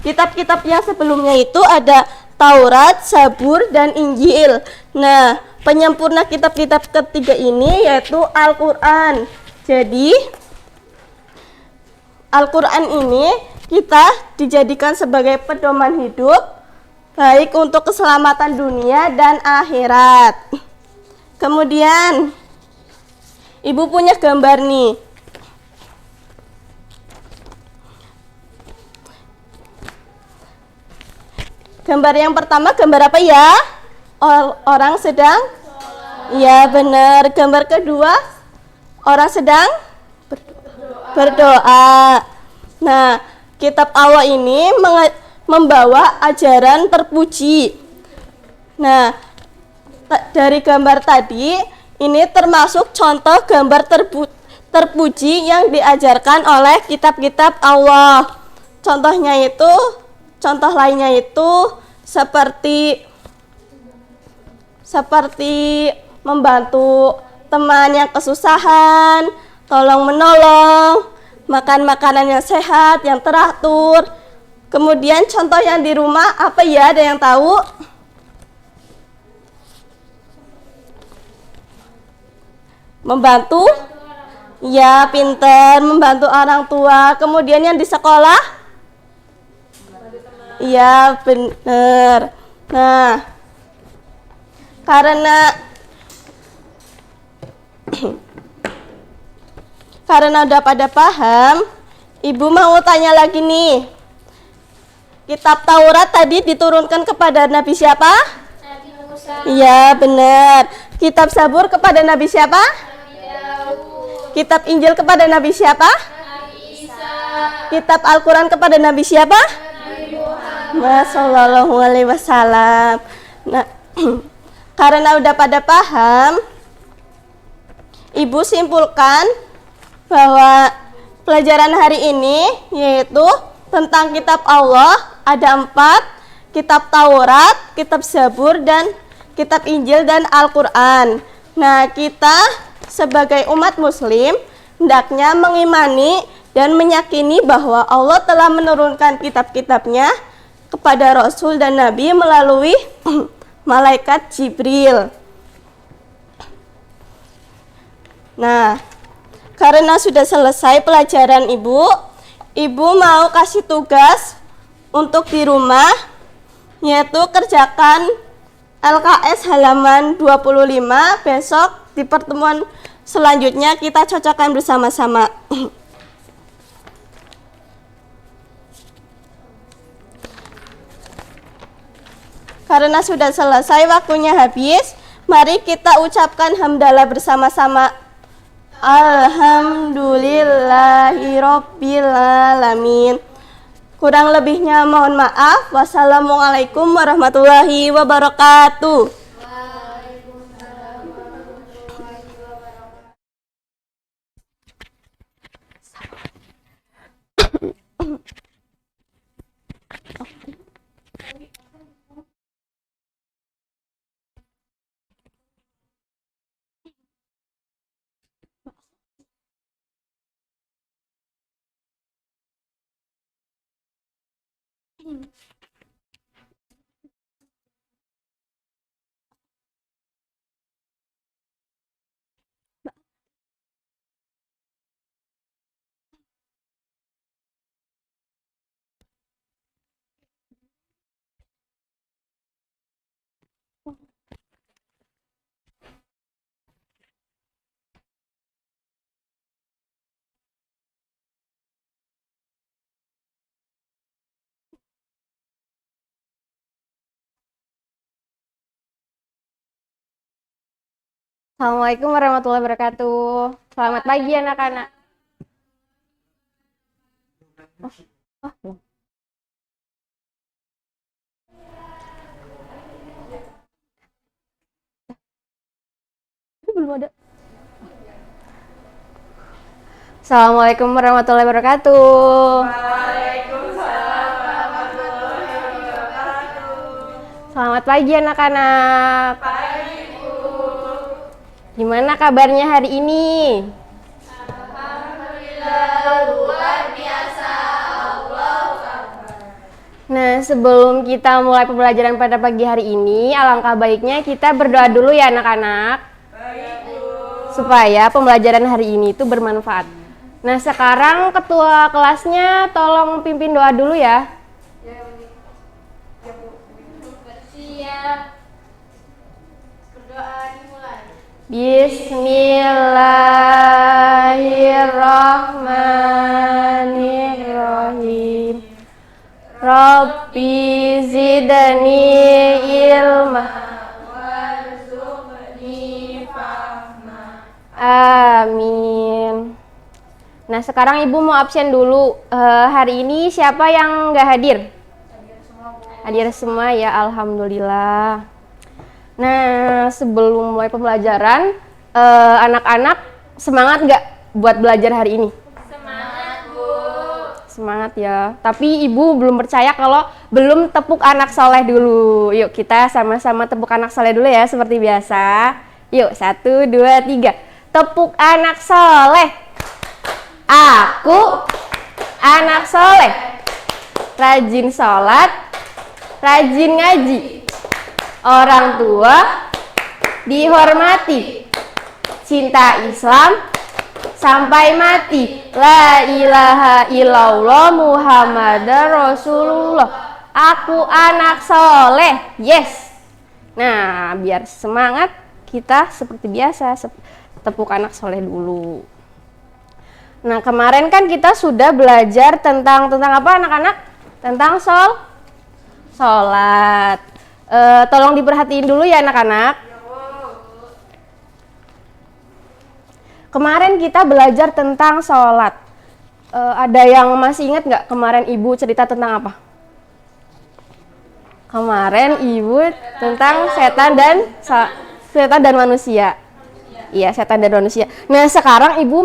kitab-kitab yang sebelumnya itu ada Taurat, Zabur, dan Injil. Nah, penyempurna kitab-kitab ketiga ini yaitu Al-Quran. Jadi Al-Quran ini kita dijadikan sebagai pedoman hidup, baik untuk keselamatan dunia dan akhirat. Kemudian, Ibu punya gambar nih. Gambar yang pertama, gambar apa ya? Orang sedang? Iya benar. Gambar kedua, orang sedang berdoa. Nah, kitab Allah ini membawa ajaran terpuji. Nah, dari gambar tadi, ini termasuk contoh gambar terpuji yang diajarkan oleh kitab-kitab Allah. Contoh lainnya itu seperti membantu teman yang kesusahan, tolong menolong, makan makanan yang sehat, yang teratur. Kemudian contoh yang di rumah apa ya? Ada yang tahu? Membantu? Ya, pinter, membantu orang tua. Kemudian yang di sekolah? Iya, benar. Nah, karena udah pada paham, Ibu mau tanya lagi nih. Kitab Taurat tadi diturunkan kepada Nabi siapa? Nabi Musa. Iya, benar. Kitab Zabur kepada Nabi siapa? Nabi Daud. Kitab Injil kepada Nabi siapa? Nabi Isa. Kitab Al-Quran kepada Nabi siapa? Nabi Muhammad. Sallallahu alaihi wasallam. Nah, karena udah pada paham, Ibu simpulkan bahwa pelajaran hari ini yaitu tentang kitab Allah ada 4, kitab Taurat, kitab Zabur, dan kitab Injil dan Al-Quran. Nah, kita sebagai umat muslim hendaknya mengimani dan meyakini bahwa Allah telah menurunkan kitab-kitabnya kepada Rasul dan Nabi melalui malaikat Jibril. Nah, karena sudah selesai pelajaran Ibu mau kasih tugas untuk di rumah, yaitu kerjakan LKS halaman 25. Besok di pertemuan selanjutnya kita cocokkan bersama-sama. Karena sudah selesai, waktunya habis, mari kita ucapkan hamdalah bersama-sama. Alhamdulillahirabbil alamin. Kurang lebihnya mohon maaf. Wassalamualaikum warahmatullahi wabarakatuh. Assalamualaikum warahmatullahi wabarakatuh. Selamat pagi anak-anak. Belum ada. Assalamualaikum warahmatullahi wabarakatuh. Waalaikumsalam warahmatullahi wabarakatuh. Selamat pagi anak-anak. Gimana kabarnya hari ini? Alhamdulillah, luar biasa. Allahu Akbar. Nah, sebelum kita mulai pembelajaran pada pagi hari ini, alangkah baiknya kita berdoa dulu ya anak-anak. Baik, Bu. Supaya pembelajaran hari ini itu bermanfaat. Nah, sekarang ketua kelasnya tolong pimpin doa dulu ya. Siap. Berdoa dimulai. Bismillahirrahmanirrahim. Rabbi zidni ilma warzuqni fahma. Amin. Nah, sekarang Ibu mau absen dulu. Hari ini siapa yang nggak hadir? Hadir semua ya, alhamdulillah. Nah, sebelum mulai pembelajaran, anak-anak semangat nggak buat belajar hari ini? Semangat, Bu. Semangat ya. Tapi Ibu belum percaya kalau belum tepuk anak soleh dulu. Yuk kita sama-sama tepuk anak soleh dulu ya, seperti biasa. Yuk, 1, 2, 3. Tepuk anak soleh. Aku anak soleh, rajin sholat, rajin ngaji, orang tua dihormati, cinta Islam sampai mati, la ilaha illallah Muhammadar Rasulullah. Aku anak soleh, yes. Nah, biar semangat kita seperti biasa, tepuk anak soleh dulu. Nah, kemarin kan kita sudah belajar tentang apa anak-anak? Tentang sholat. Tolong diperhatiin dulu ya anak-anak. Kemarin kita belajar tentang sholat. Ada yang masih ingat nggak kemarin Ibu cerita tentang apa? Kemarin Ibu tentang setan dan manusia. Iya, setan dan manusia. Nah, sekarang Ibu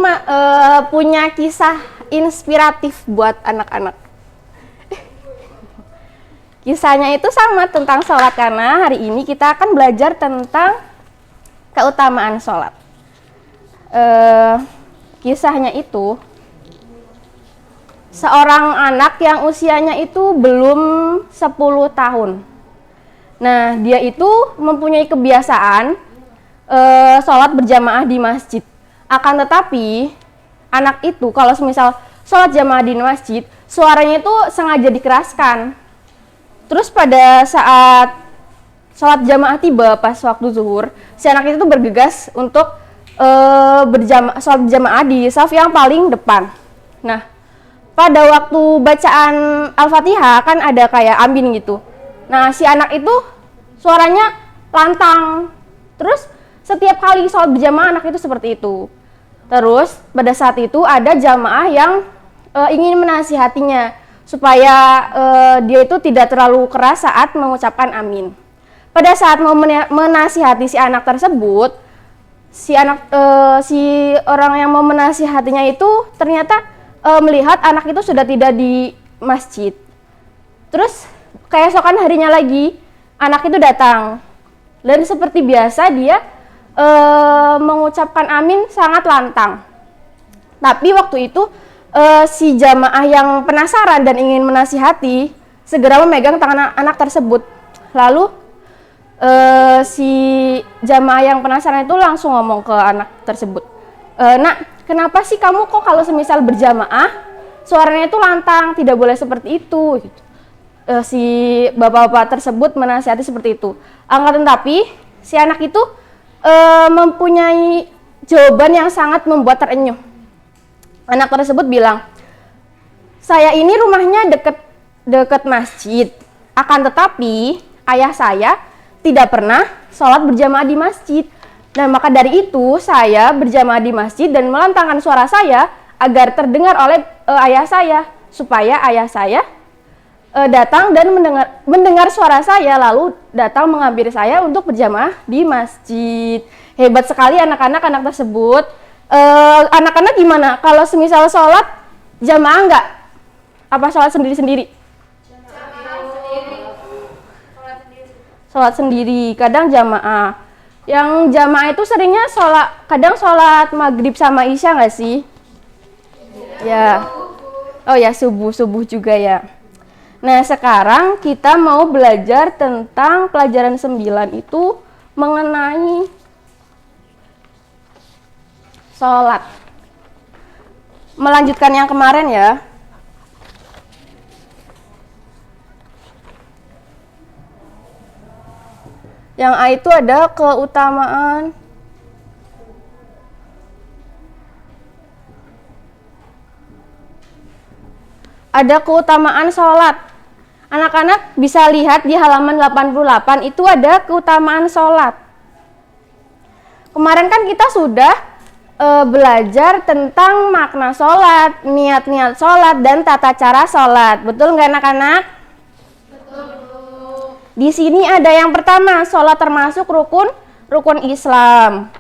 punya kisah inspiratif buat anak-anak. Kisahnya itu sama tentang sholat, karena hari ini kita akan belajar tentang keutamaan sholat. Kisahnya itu seorang anak yang usianya itu belum 10 tahun. Nah, dia itu mempunyai kebiasaan sholat berjamaah di masjid. Akan tetapi anak itu kalau misal sholat jamaah di masjid, suaranya itu sengaja dikeraskan. Terus pada saat sholat jamaah tiba pas waktu zuhur, si anak itu bergegas untuk sholat berjamaah di saf yang paling depan. Nah, pada waktu bacaan Al-Fatihah kan ada kayak amin gitu. Nah, si anak itu suaranya lantang. Terus setiap kali sholat berjamaah anak itu seperti itu. Terus pada saat itu ada jamaah yang ingin menasihatinya supaya dia itu tidak terlalu keras saat mengucapkan amin. Pada saat mau menasihati si anak tersebut, si orang yang mau menasihatinya itu ternyata melihat anak itu sudah tidak di masjid. Terus keesokan harinya lagi anak itu datang, dan seperti biasa dia mengucapkan amin sangat lantang. Tapi waktu itu si jamaah yang penasaran dan ingin menasihati segera memegang tangan anak tersebut. Lalu si jamaah yang penasaran itu langsung ngomong ke anak tersebut, "Nak, kenapa sih kamu kok kalau semisal berjamaah suaranya itu lantang, tidak boleh seperti itu?" Gitu. Si bapak-bapak tersebut menasihati seperti itu. Akan tetapi si anak itu mempunyai jawaban yang sangat membuat terenyuh. Anak tersebut bilang, "Saya ini rumahnya dekat masjid. Akan tetapi ayah saya tidak pernah sholat berjamaah di masjid. Dan maka dari itu saya berjamaah di masjid dan melantangkan suara saya agar terdengar oleh ayah saya, supaya ayah saya datang dan mendengar suara saya, lalu datang mengambil saya untuk berjamaah di masjid." Hebat sekali anak-anak tersebut. Anak-anak gimana kalau semisal sholat jamaah enggak? Apa sholat sendiri-sendiri? Sholat sendiri, kadang jamaah. Yang jamaah itu seringnya kadang sholat maghrib sama isya nggak sih? Ya. Oh ya, subuh juga ya. Nah, sekarang kita mau belajar tentang pelajaran 9 itu mengenai sholat. melanjutkan yang kemarin ya. Yang A itu ada keutamaan. Ada keutamaan sholat. Anak-anak bisa lihat di halaman 88 itu ada keutamaan sholat. Kemarin kan kita sudah belajar tentang makna sholat, niat-niat sholat, dan tata cara sholat. Betul nggak anak-anak? Betul. Di sini ada yang pertama, sholat termasuk rukun Islam.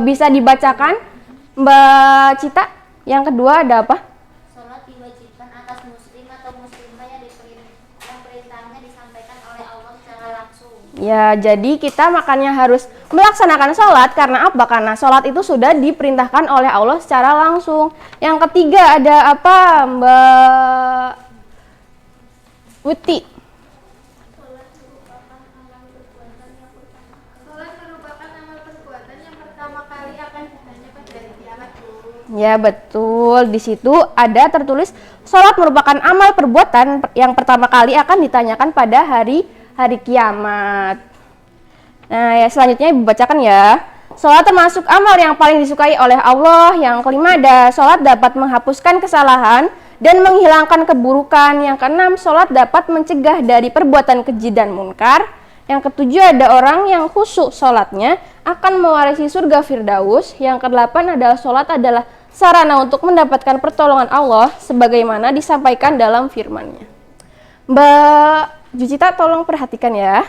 Bisa dibacakan Mbak Cita? Yang kedua ada apa? Sholat diwajibkan atas muslim atau muslimah yang perintahnya disampaikan oleh Allah secara langsung. Ya, jadi kita makanya harus melaksanakan sholat. Karena apa? Karena sholat itu sudah diperintahkan oleh Allah secara langsung. Yang ketiga ada apa, Mbak Wuti? Sholat merupakan amal perbuatan yang pertama kali akan ditanya pada hari kiamat. Ya, betul. Di situ ada tertulis sholat merupakan amal perbuatan yang pertama kali akan ditanyakan pada hari kiamat. Nah, ya selanjutnya Ibu bacakan ya. Sholat termasuk amal yang paling disukai oleh Allah. Yang kelima ada sholat dapat menghapuskan kesalahan dan menghilangkan keburukan. Yang keenam, sholat dapat mencegah dari perbuatan keji dan munkar. Yang ketujuh ada orang yang khusyuk sholatnya akan mewarisi surga Firdaus. Yang kedelapan adalah sholat adalah sarana untuk mendapatkan pertolongan Allah sebagaimana disampaikan dalam firman-Nya. Mbak Jucita tolong perhatikan ya.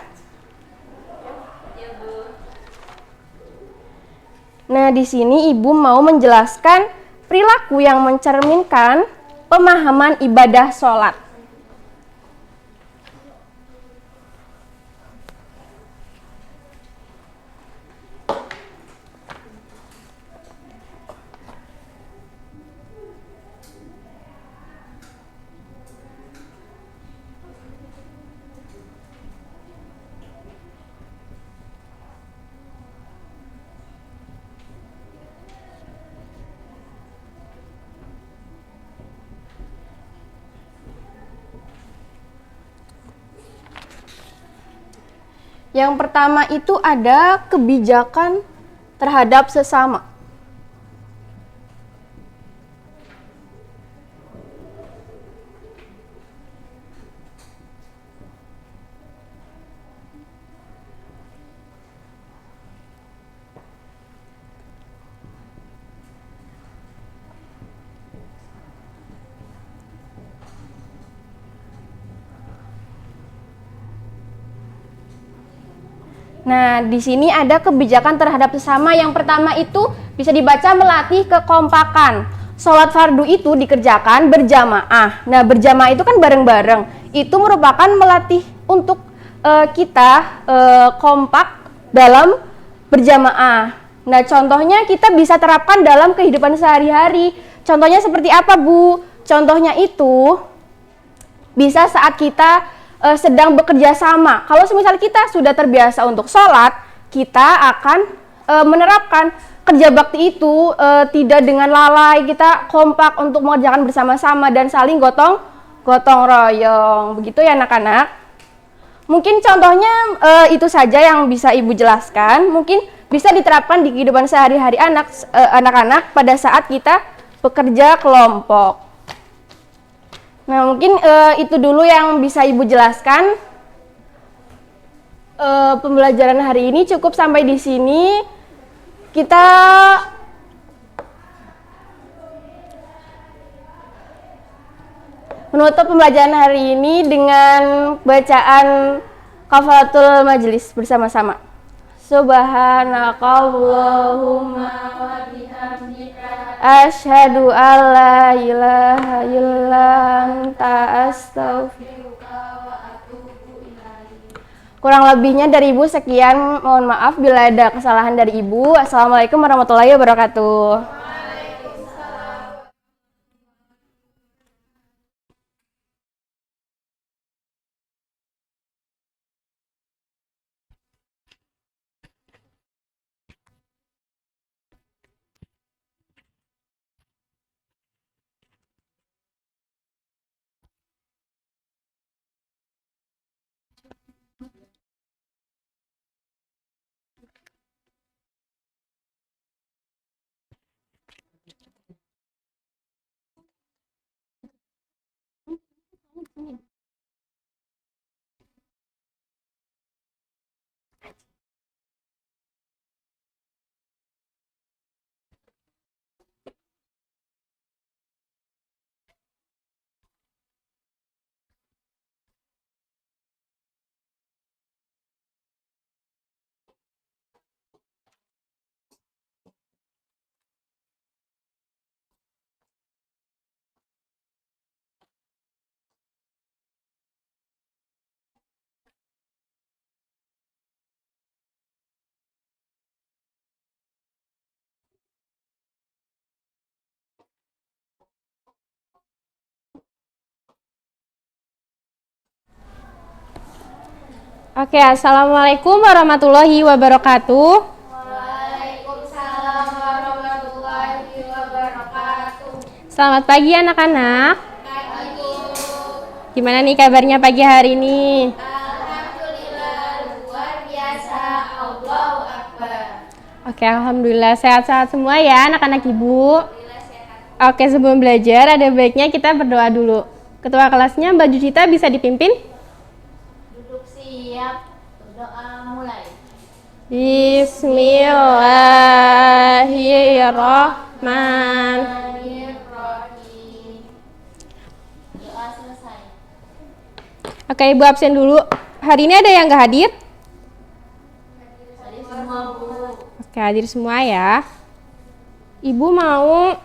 Nah, di sini Ibu mau menjelaskan perilaku yang mencerminkan pemahaman ibadah sholat. Yang pertama itu ada kebijakan terhadap sesama. Nah, di sini ada kebijakan terhadap sesama. Yang pertama itu bisa dibaca melatih kekompakan. Sholat fardu itu dikerjakan berjamaah. Nah, berjamaah itu kan bareng-bareng. Itu merupakan melatih untuk kita kompak dalam berjamaah. Nah, contohnya kita bisa terapkan dalam kehidupan sehari-hari. Contohnya seperti apa, Bu? Contohnya itu bisa saat kita sedang bekerja sama. Kalau misal kita sudah terbiasa untuk sholat, kita akan menerapkan kerja bakti itu tidak dengan lalai. Kita kompak untuk mengerjakan bersama-sama dan saling gotong royong. Begitu ya anak-anak. Mungkin contohnya itu saja yang bisa Ibu jelaskan. Mungkin bisa diterapkan di kehidupan sehari-hari anak-anak pada saat kita bekerja kelompok. Nah, mungkin itu dulu yang bisa Ibu jelaskan. Pembelajaran hari ini cukup sampai di sini. Kita menutup pembelajaran hari ini dengan bacaan kafaratul majelis bersama-sama. Subhanakallahumma wa bihamdika asyhadu alla ilaha illa anta astaghfiruka wa atubu ilaik. Kurang lebihnya dari Ibu sekian, mohon maaf bila ada kesalahan dari Ibu. Assalamualaikum warahmatullahi wabarakatuh. Oke, assalamualaikum warahmatullahi wabarakatuh. Waalaikumsalam warahmatullahi wabarakatuh. Selamat pagi anak-anak. Pagi Bu. Gimana nih kabarnya pagi hari ini? Alhamdulillah luar biasa. Allahu Akbar. Oke, alhamdulillah sehat-sehat semua ya anak-anak ibu. Oke, sebelum belajar ada baiknya kita berdoa dulu. Ketua kelasnya Mbak Jucita bisa dipimpin? Duduk siap, doa mulai. Bismillahirrahmanirrahim. Doa selesai. Oke, ibu absen dulu. Hari ini ada yang nggak hadir? Hadir semua, Bu. Oke, hadir semua ya. Ibu mau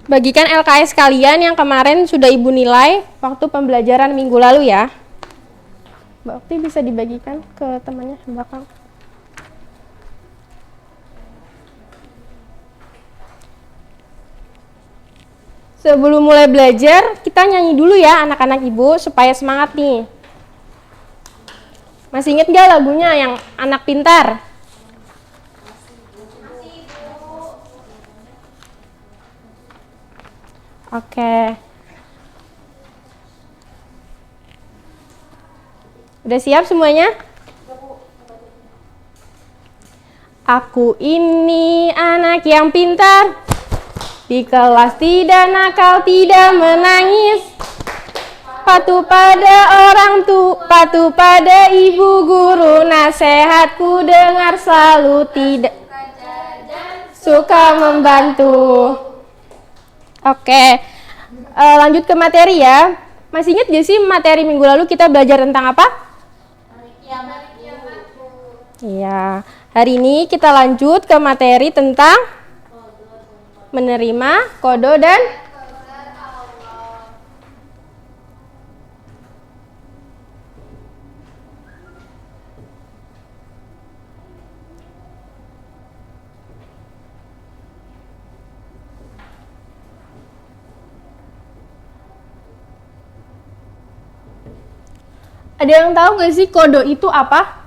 bagikan LKS kalian yang kemarin sudah ibu nilai waktu pembelajaran minggu lalu ya. Mbak Okti bisa dibagikan ke temannya di belakang. Sebelum mulai belajar, kita nyanyi dulu ya anak-anak ibu supaya semangat nih. Masih inget gak lagunya yang anak pintar? Oke. Udah siap semuanya? Aku ini anak yang pintar, di kelas tidak nakal, tidak menangis, patuh pada orang tua, patuh pada ibu guru, nasihatku dengar selalu, tidak suka membantu. Oke, lanjut ke materi ya. Masih ingat gak sih materi minggu lalu kita belajar tentang apa? Iya, hari ini kita lanjut ke materi tentang menerima qada dan ada yang tahu nggak sih qada itu apa?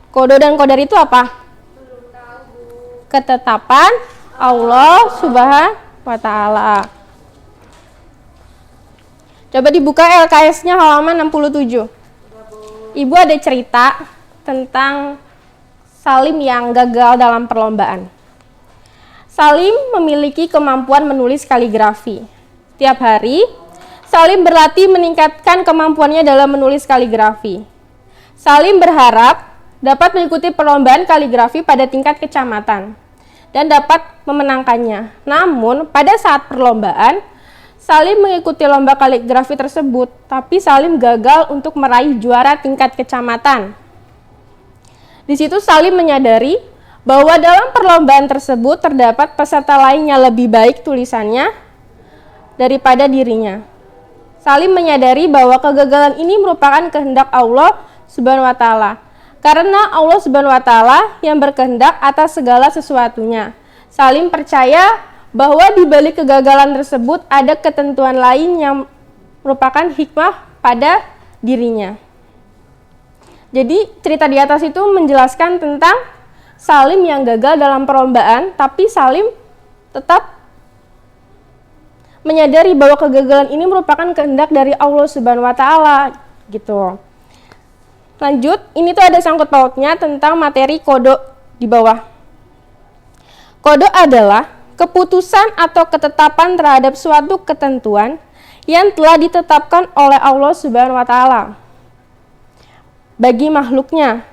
Qada dan qadar itu apa? Ketetapan Allah Subhanahu wa Ta'ala. Coba dibuka LKS-nya halaman 67. Ibu ada cerita tentang Salim yang gagal dalam perlombaan. Salim memiliki kemampuan menulis kaligrafi. Tiap hari Salim berlatih meningkatkan kemampuannya dalam menulis kaligrafi. Salim berharap dapat mengikuti perlombaan kaligrafi pada tingkat kecamatan dan dapat memenangkannya. Namun, pada saat perlombaan, Salim mengikuti lomba kaligrafi tersebut, tapi Salim gagal untuk meraih juara tingkat kecamatan. Di situ Salim menyadari bahwa dalam perlombaan tersebut terdapat peserta lain yang lebih baik tulisannya daripada dirinya. Salim menyadari bahwa kegagalan ini merupakan kehendak Allah Subhanahu wa Ta'ala. Karena Allah Subhanahu wa Ta'ala yang berkehendak atas segala sesuatunya. Salim percaya bahwa di balik kegagalan tersebut ada ketentuan lain yang merupakan hikmah pada dirinya. Jadi cerita di atas itu menjelaskan tentang Salim yang gagal dalam perlombaan, tapi Salim tetap menyadari bahwa kegagalan ini merupakan kehendak dari Allah Subhanahu wa Ta'ala gitu. Lanjut, ini tuh ada sangkut pautnya tentang materi qada di bawah. Qada adalah keputusan atau ketetapan terhadap suatu ketentuan yang telah ditetapkan oleh Allah Subhanahu wa Ta'ala bagi makhluknya.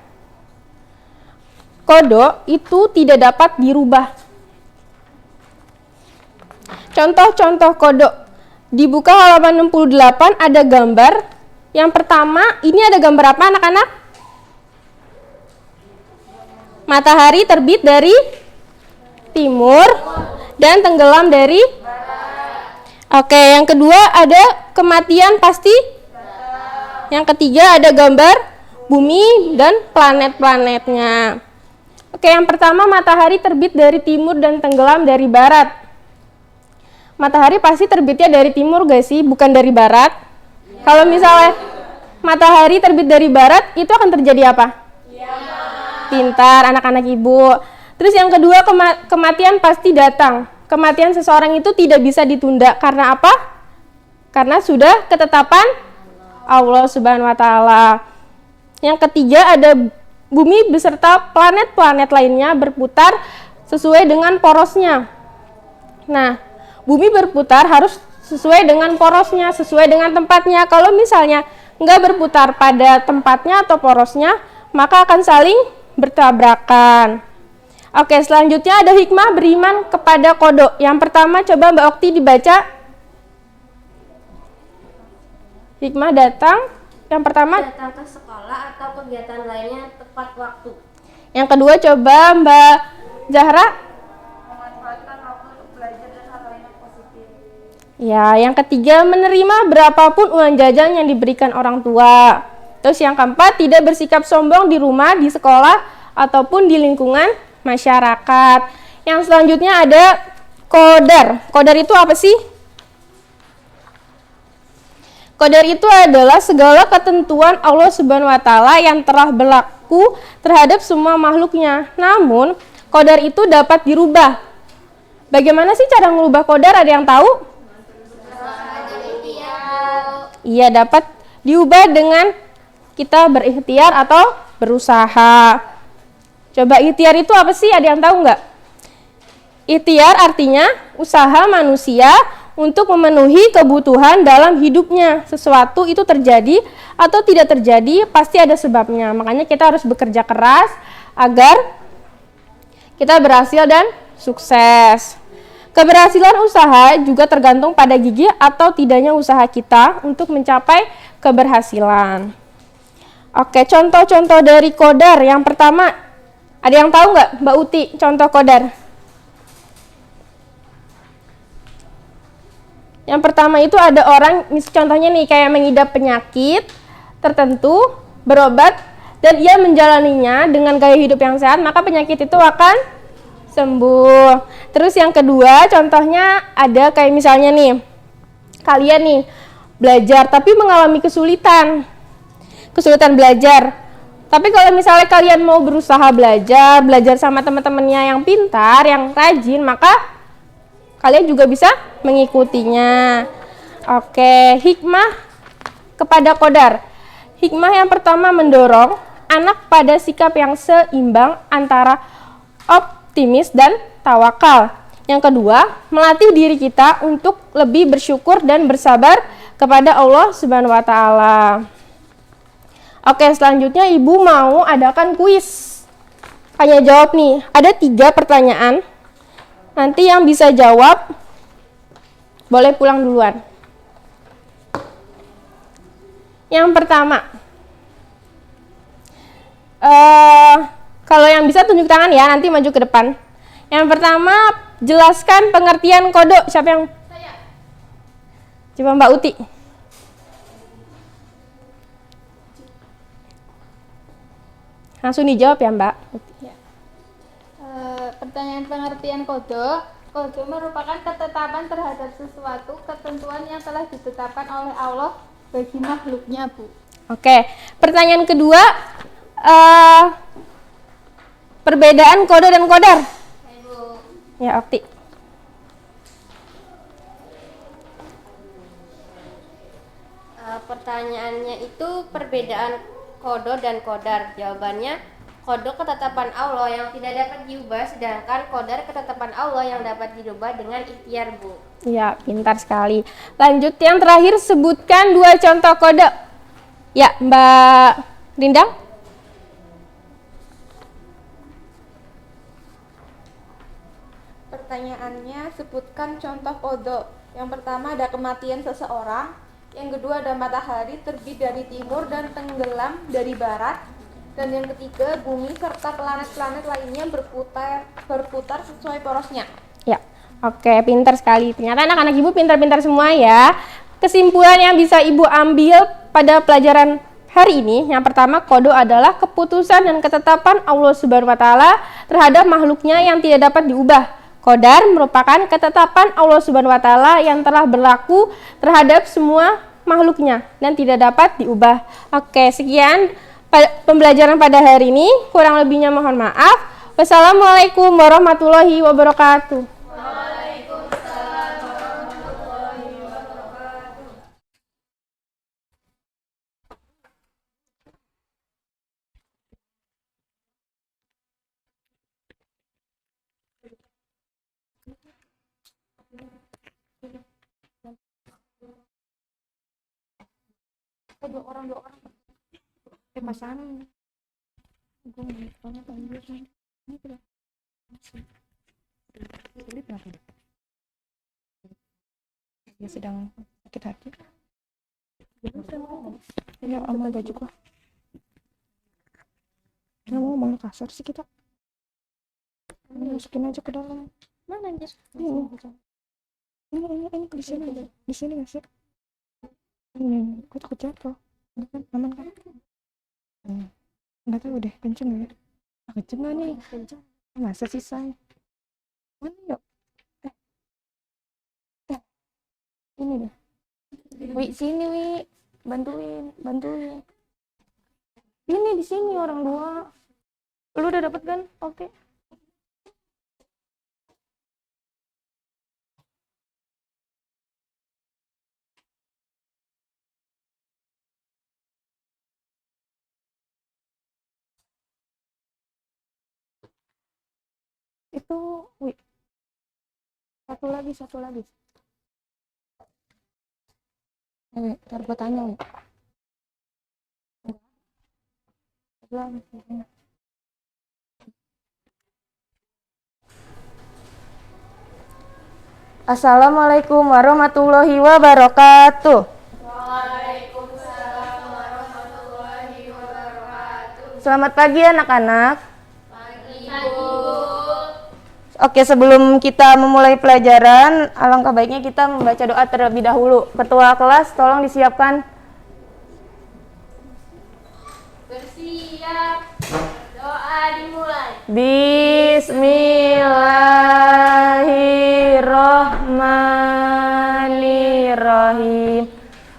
Qada itu tidak dapat dirubah. Contoh-contoh qada. Dibuka halaman 68 ada gambar. Yang pertama, ini ada gambar apa anak-anak? Matahari terbit dari timur dan tenggelam dari barat. Oke, yang kedua ada kematian pasti. Yang ketiga ada gambar bumi dan planet-planetnya. Oke, yang pertama matahari terbit dari timur dan tenggelam dari barat. Matahari pasti terbitnya dari timur gak sih? Bukan dari barat. Kalau misalnya matahari terbit dari barat, itu akan terjadi apa? Pintar anak-anak ibu. Terus yang kedua, kematian pasti datang. Kematian seseorang itu tidak bisa ditunda. Karena apa? Karena sudah ketetapan Allah Subhanahu wa Ta'ala. Yang ketiga, ada bumi beserta planet-planet lainnya berputar sesuai dengan porosnya. Nah, bumi berputar harus sesuai dengan porosnya, sesuai dengan tempatnya. Kalau misalnya nggak berputar pada tempatnya atau porosnya, maka akan saling bertabrakan. Oke, selanjutnya ada hikmah beriman kepada kodok. Yang pertama, coba Mbak Okti dibaca. Hikmah datang. Yang pertama, Datang ke sekolah atau kegiatan lainnya tepat waktu. yang kedua coba Mbak Zahra. Memanfaatkan waktu untuk belajar dan hal lain yang positif. Ya, yang ketiga menerima berapapun uang jajan yang diberikan orang tua. Terus yang keempat, tidak bersikap sombong di rumah, di sekolah, ataupun di lingkungan masyarakat. Yang selanjutnya ada qadar. Qadar itu apa sih? Qadar itu adalah segala ketentuan Allah Subhanahu wa Ta'ala yang telah berlaku terhadap semua makhluknya. Namun, qadar itu dapat dirubah. Bagaimana sih cara merubah qadar? Ada yang tahu? Iya, dapat diubah dengan kita berikhtiar atau berusaha. Coba ikhtiar itu apa sih? Ada yang tahu nggak? Ikhtiar artinya usaha manusia untuk memenuhi kebutuhan dalam hidupnya. Sesuatu itu terjadi atau tidak terjadi pasti ada sebabnya. Makanya kita harus bekerja keras agar kita berhasil dan sukses. Keberhasilan usaha juga tergantung pada gigih atau tidaknya usaha kita untuk mencapai keberhasilan. Oke, contoh-contoh dari qadar. Yang pertama, ada yang tahu nggak Mbak Uti contoh qadar? Yang pertama itu ada orang, contohnya nih kayak mengidap penyakit tertentu, berobat, dan ia menjalaninya dengan gaya hidup yang sehat, maka penyakit itu akan sembuh. Terus yang kedua, contohnya ada kayak misalnya nih, kalian nih belajar tapi mengalami kesulitan belajar. Tapi kalau misalnya kalian mau berusaha belajar sama teman-temannya yang pintar, yang rajin, maka kalian juga bisa mengikutinya. Oke, hikmah kepada qadar. Hikmah yang pertama mendorong anak pada sikap yang seimbang antara optimis dan tawakal. Yang kedua, melatih diri kita untuk lebih bersyukur dan bersabar kepada Allah Subhanahu wa Ta'ala. Oke, selanjutnya Ibu mau adakan kuis. Tanya jawab nih, ada 3 pertanyaan. Nanti yang bisa jawab boleh pulang duluan. Yang pertama, kalau yang bisa tunjuk tangan ya, nanti maju ke depan. Yang pertama, jelaskan pengertian kodok. Siapa yang? Saya. Coba Mbak Uti. Langsung dijawab ya Mbak. Pertanyaan pengertian kodok. Kodok merupakan ketetapan terhadap sesuatu, ketentuan yang telah ditetapkan oleh Allah bagi makhluknya, Bu. Oke, pertanyaan kedua, perbedaan kodok dan qadar. Ya, Okti. Pertanyaannya itu perbedaan kodok dan qadar. Jawabannya, kodok ketetapan Allah yang tidak dapat diubah, sedangkan qadar ketetapan Allah yang dapat dirubah dengan ikhtiar, Bu. Ya, pintar sekali. Lanjut yang terakhir, sebutkan 2 contoh kodok. Ya, Mbak Rindang. Pertanyaannya, sebutkan contoh kodok. Yang pertama ada kematian seseorang. Yang kedua ada matahari terbit dari timur dan tenggelam dari barat. Dan yang ketiga, bumi serta planet-planet lainnya berputar sesuai porosnya. Ya, oke, pintar sekali. Ternyata anak-anak Ibu pintar-pintar semua ya. Kesimpulan yang bisa Ibu ambil pada pelajaran hari ini, yang pertama, kodok adalah keputusan dan ketetapan Allah Subhanahu wa Ta'ala terhadap makhluknya yang tidak dapat diubah. Qadar merupakan ketetapan Allah Subhanahu wa Ta'ala yang telah berlaku terhadap semua makhluknya dan tidak dapat diubah. Oke, sekian pembelajaran pada hari ini. Kurang lebihnya mohon maaf. Wassalamualaikum warahmatullahi wabarakatuh. Dua orang pasangan gue ngeliat banget anjir ini tidak sulit kenapa dia sedang sakit hati ya amal baju gua nggak mau ngomong kasar sih kita masukin aja ke dalam Mana anjir? ini di sini nggak sih ini gue takut jatuh enggak kan aman kan nggak tahu deh kenceng ya kenceng nggak nih kenceng masa sih say mana yuk ini deh wi sini wi bantuin ini di sini orang dua lu udah dapet kan oke. Itu wih satu lagi ntar gue tanya wih Assalamualaikum warahmatullahi wabarakatuh. Waalaikumsalam warahmatullahi wabarakatuh. Selamat pagi anak-anak. Pagi, Bu. Oke, sebelum kita memulai pelajaran, alangkah baiknya kita membaca doa terlebih dahulu. Ketua kelas, tolong disiapkan. Bersiap. Doa dimulai. Bismillahirrahmanirrahim.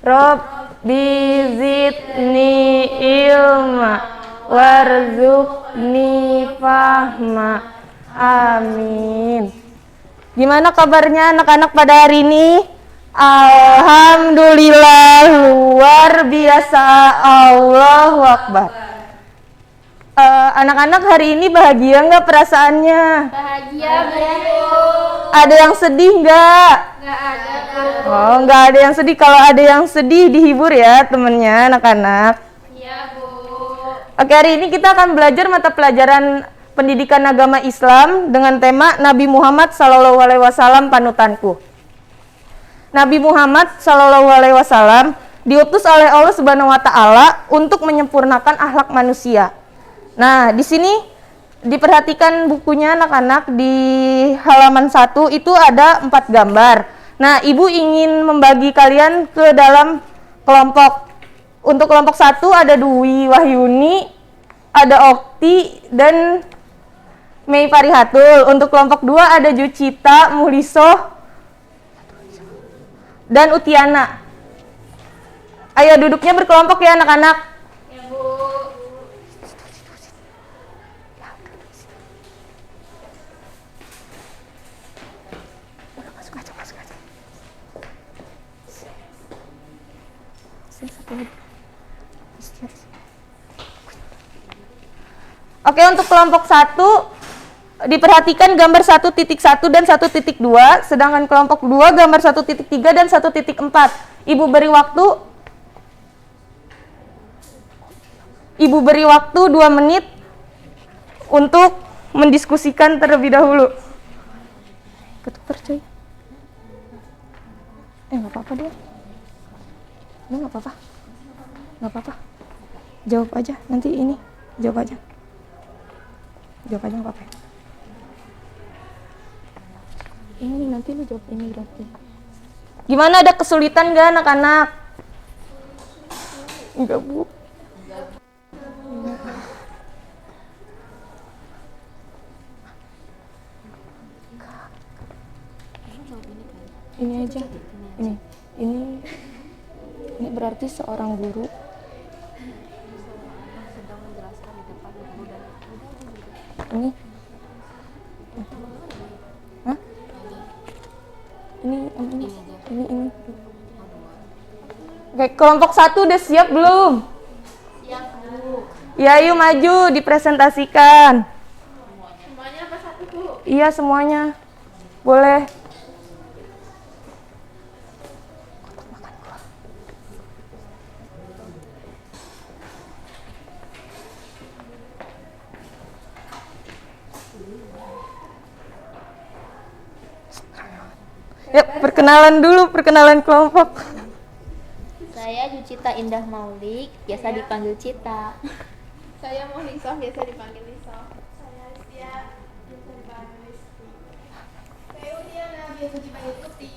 Rabbi zidni ilma warzuqni fahma. Amin. Gimana kabarnya anak-anak pada hari ini? Alhamdulillah, luar biasa. Allahu Akbar. Anak-anak hari ini bahagia nggak perasaannya? Bahagia, Bu. Ada yang sedih nggak? Nggak ada, Bu. Oh, nggak ada yang sedih. Kalau ada yang sedih dihibur ya temennya anak-anak. Iya, Bu. Oke, hari ini kita akan belajar mata pelajaran Pendidikan Agama Islam dengan tema Nabi Muhammad SAW panutanku. Nabi Muhammad SAW diutus oleh Allah Subhanahu wa Ta'ala untuk menyempurnakan akhlak manusia. Nah, di sini diperhatikan bukunya anak-anak di halaman 1 itu ada 4 gambar. Nah, Ibu ingin membagi kalian ke dalam kelompok. Untuk kelompok 1 ada Dwi Wahyuni, ada Okti dan Mei Farihatul. Untuk kelompok 2 ada Jucita, Muhliso, dan Utiana. Ayo duduknya berkelompok ya anak-anak. Ya, Bu. Masuk aja. Oke, untuk kelompok 1 diperhatikan gambar 1.1 dan 1.2, sedangkan kelompok 2 gambar 1.3 dan 1.4. Ibu beri waktu 2 menit untuk mendiskusikan terlebih dahulu. Ketukar coy. Nggak apa-apa dia. Nggak apa-apa. Jawab aja nanti ini. Jawab aja nggak apa-apa. Ini nanti lu jawab ini berarti. Gimana, ada kesulitan nggak anak-anak? Enggak, Bu. Ini aja. Ini berarti seorang guru. Ini. Hah? Ini. Oke, kelompok 1 udah siap belum? Siap, Bu. Ya, yuk maju dipresentasikan. Semuanya apa satu, Bu? Iya, semuanya. Boleh. Ya, perkenalan kelompok. Saya Jucita Indah Maulik, biasa dipanggil Cita. Saya Mohlisoh, biasa dipanggil Lisoh. Saya Sia, biasa dipanggil Listi. Saya Udiana, biasa dipanggil Uti.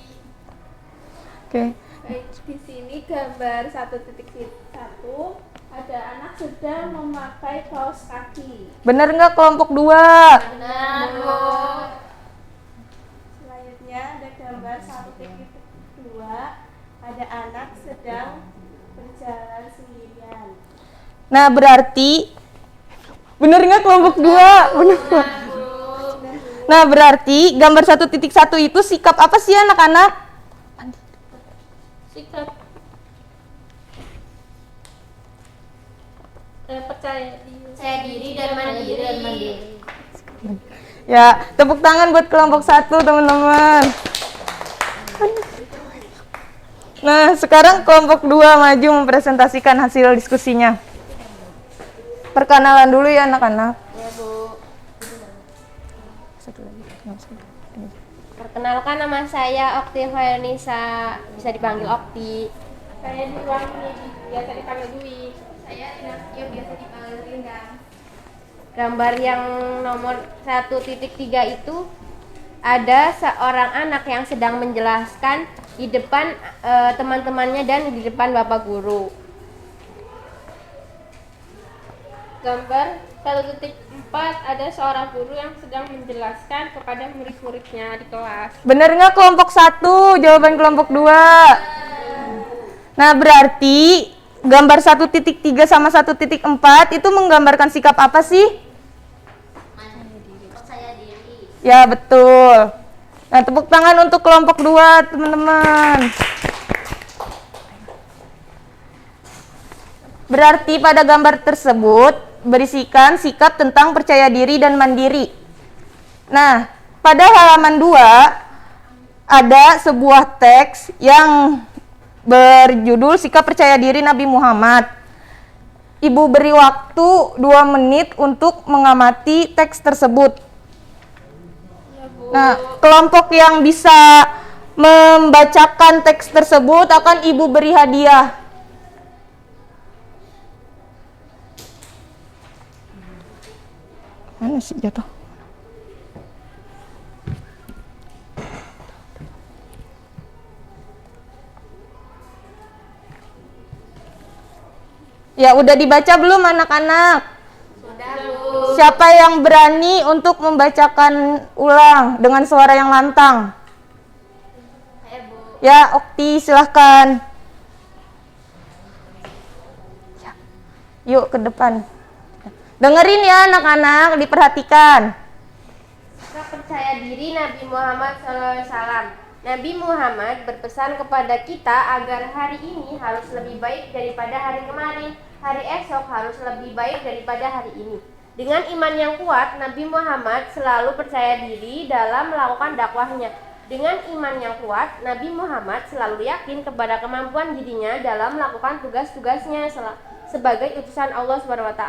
Oke. Baik, di sini gambar 1.1 ada anak sedang memakai kaos kaki. Bener nggak kelompok 2? Benar, Bu. Selanjutnya ada gambar 1.2 ada anak sedang berjalan sendirian. Nah, berarti bener nggak kelompok 2? Bener. Nah, berarti gambar 1.1 itu sikap apa sih anak-anak? Sikap percaya diri dan mandiri. Ya, tepuk tangan buat kelompok 1, teman-teman. Nah, sekarang kelompok 2 maju mempresentasikan hasil diskusinya. Perkenalan dulu ya anak-anak. Ya, Bu. Perkenalkan, nama saya Okti Hoyanisa, bisa dipanggil Okti. saya Dwi, biasa dipanggil Dwi. Saya Inasio, biasa dipanggil Rindang. Gambar yang nomor 1.3 itu ada seorang anak yang sedang menjelaskan di depan teman-temannya dan di depan Bapak Guru. Gambar 1.4 ada seorang guru yang sedang menjelaskan kepada murid-muridnya di kelas. Bener nggak kelompok 1? Jawaban kelompok 2. Nah, berarti gambar 1.3 sama 1.4 itu menggambarkan sikap apa sih? Percaya diri. Ya, betul. Nah, tepuk tangan untuk kelompok 2, teman-teman. Berarti pada gambar tersebut berisikan sikap tentang percaya diri dan mandiri. Nah, pada halaman 2 ada sebuah teks yang berjudul Sikap Percaya Diri Nabi Muhammad. Ibu beri waktu 2 menit untuk mengamati teks tersebut. Nah, kelompok yang bisa membacakan teks tersebut akan Ibu beri hadiah. Mana sih jatuh? Ya, udah dibaca belum anak-anak? Sudah, Bu. Siapa yang berani untuk membacakan ulang dengan suara yang lantang? Saya, Bu. Ya, Okti, silahkan. Ya. Yuk ke depan. Dengerin ya anak-anak, diperhatikan. Sikap percaya diri Nabi Muhammad SAW. Nabi Muhammad berpesan kepada kita agar hari ini harus lebih baik daripada hari kemarin, hari esok harus lebih baik daripada hari ini. Dengan iman yang kuat, Nabi Muhammad selalu percaya diri dalam melakukan dakwahnya. Dengan iman yang kuat, Nabi Muhammad selalu yakin kepada kemampuan dirinya dalam melakukan tugas-tugasnya sebagai utusan Allah SWT.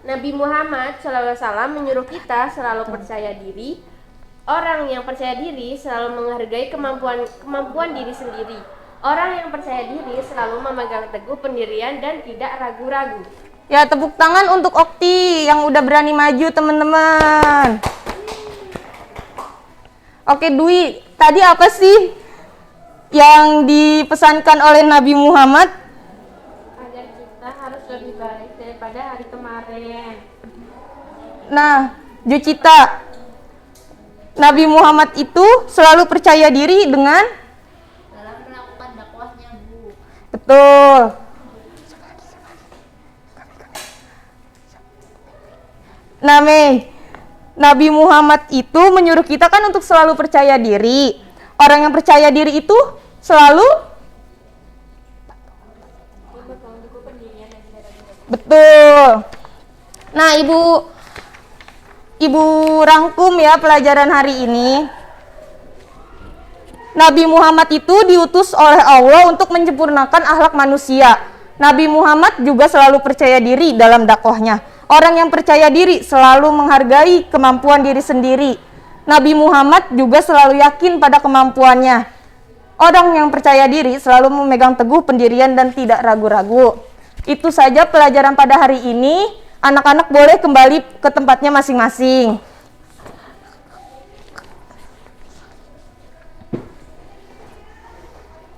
Nabi Muhammad SAW menyuruh kita selalu percaya diri. Orang yang percaya diri selalu menghargai kemampuan diri sendiri. Orang yang percaya diri selalu memegang teguh pendirian dan tidak ragu-ragu. Ya, tepuk tangan untuk Okti yang udah berani maju, teman-teman. Oke, Dwi, tadi apa sih yang dipesankan oleh Nabi Muhammad? Agar kita harus lebih baik daripada hari kemarin. Nah, Jucita, Nabi Muhammad itu selalu percaya diri dengan Dalam melakukan dakwahnya, Bu. Betul. Nah, Mei, Nabi Muhammad itu menyuruh kita kan untuk selalu percaya diri. Orang yang percaya diri itu selalu betul. Nah, Ibu rangkum ya pelajaran hari ini. Nabi Muhammad itu diutus oleh Allah untuk menyempurnakan akhlak manusia. Nabi Muhammad juga selalu percaya diri dalam dakwahnya. Orang yang percaya diri selalu menghargai kemampuan diri sendiri. Nabi Muhammad juga selalu yakin pada kemampuannya. Orang yang percaya diri selalu memegang teguh pendirian dan tidak ragu-ragu. Itu saja pelajaran pada hari ini. Anak-anak boleh kembali ke tempatnya masing-masing.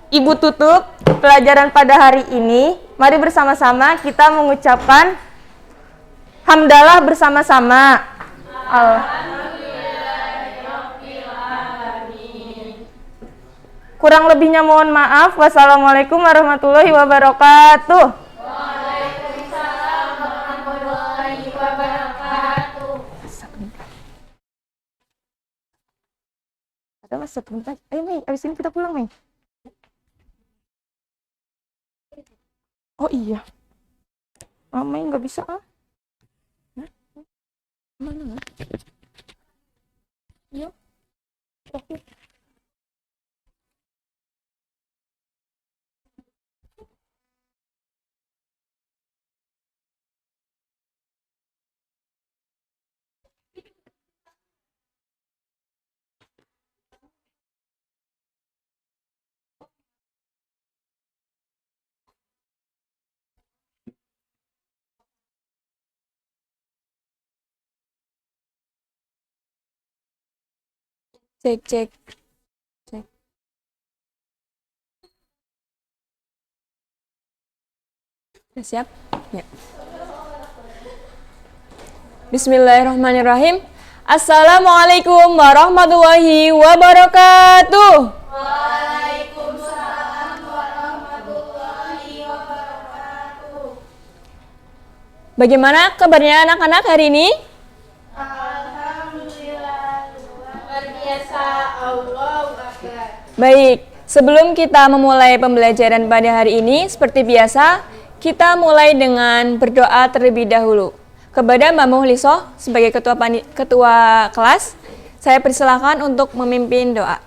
Ibu tutup pelajaran pada hari ini. Mari bersama-sama kita mengucapkan hamdalah bersama-sama. Kurang lebihnya mohon maaf. Wassalamualaikum warahmatullahi wabarakatuh. Ada mas, sebentar. Ayo Mei, abis ini kita pulang Mei. Oh iya. Mei nggak bisa ah. Mana? Yuk. Oke. Cek. Udah siap? Ya. Bismillahirrahmanirrahim. Assalamualaikum warahmatullahi wabarakatuh. Waalaikumsalam warahmatullahi wabarakatuh. Bagaimana kabarnya anak-anak hari ini? Baik, sebelum kita memulai pembelajaran pada hari ini, seperti biasa, kita mulai dengan berdoa terlebih dahulu. Kepada Mbak Muhlisoh sebagai ketua kelas, saya persilakan untuk memimpin doa.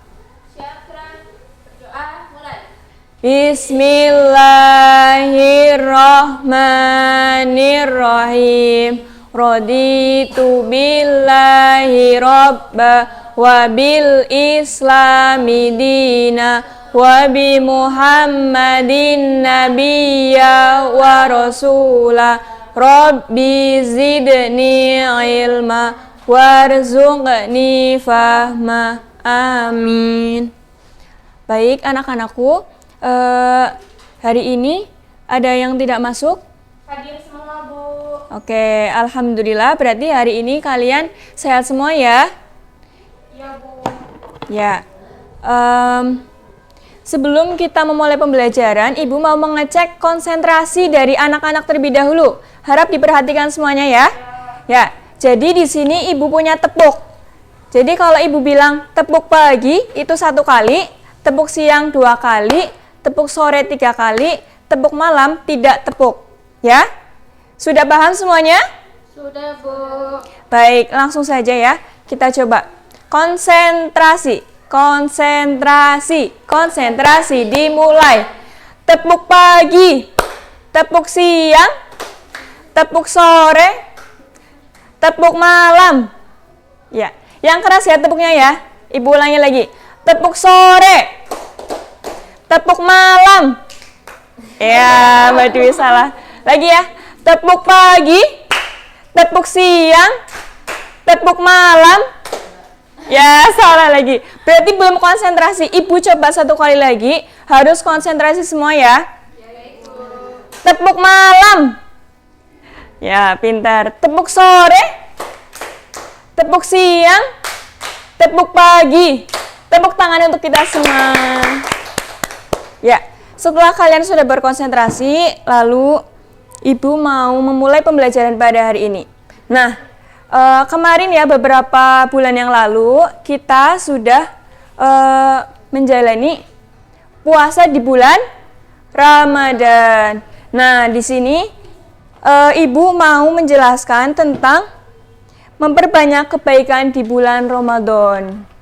Bismillahirrahmanirrahim. Raditu billahi robba wa bil islami dina wa bi muhammadin nabiyya wa rasula rabbi zidni ilma warzuqni fahma amin. Baik anak-anakku, hari ini ada yang tidak masuk? Hadir semua Bu. Oke, alhamdulillah berarti hari ini kalian sehat semua ya? Iya Bu. Ya, sebelum kita memulai pembelajaran, Ibu mau mengecek konsentrasi dari anak-anak terlebih dahulu. Harap diperhatikan semuanya ya. Ya, jadi di sini Ibu punya tepuk. Jadi kalau Ibu bilang tepuk pagi itu 1 kali, tepuk siang 2 kali, tepuk sore 3 kali, tepuk malam tidak tepuk. Ya, sudah paham semuanya? Sudah Bu. Baik, langsung saja ya. Kita coba. Konsentrasi, dimulai. Tepuk pagi, tepuk siang, tepuk sore, tepuk malam. Ya, yang keras ya tepuknya ya. Ibu ulangi lagi. Tepuk sore, tepuk malam. Ya, Mbak Dwi salah. Lagi ya. Tepuk pagi, tepuk siang, tepuk malam. Ya, salah lagi. Berarti belum konsentrasi. Ibu coba 1 kali lagi. Harus konsentrasi semua ya. Tepuk malam. Ya, pintar. Tepuk sore, tepuk siang, tepuk pagi. Tepuk tangan untuk kita semua. Ya, setelah kalian sudah berkonsentrasi, lalu Ibu mau memulai pembelajaran pada hari ini. Nah, kemarin ya beberapa bulan yang lalu kita sudah menjalani puasa di bulan Ramadan. Nah, di sini Ibu mau menjelaskan tentang memperbanyak kebaikan di bulan Ramadan.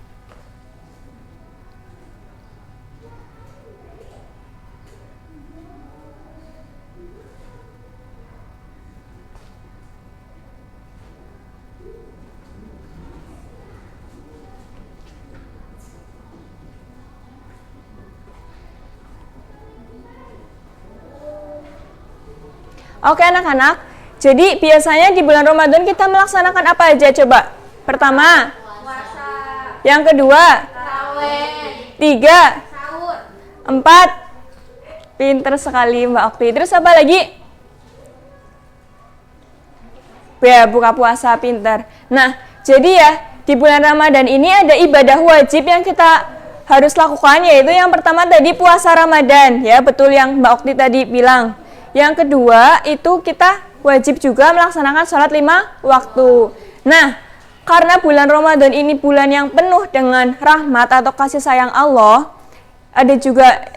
Oke anak-anak, jadi biasanya di bulan Ramadan kita melaksanakan apa aja coba? Pertama, puasa. Yang kedua, tarawih. 3, sahur. 4, pinter sekali Mbak Okti. Terus apa lagi? Ya, buka puasa, pinter. Nah, jadi ya di bulan Ramadan ini ada ibadah wajib yang kita harus lakukan, yaitu yang pertama tadi puasa Ramadan, ya betul yang Mbak Okti tadi bilang. Yang kedua itu kita wajib juga melaksanakan sholat 5 waktu. Nah, karena bulan Ramadan ini bulan yang penuh dengan rahmat atau kasih sayang Allah, ada juga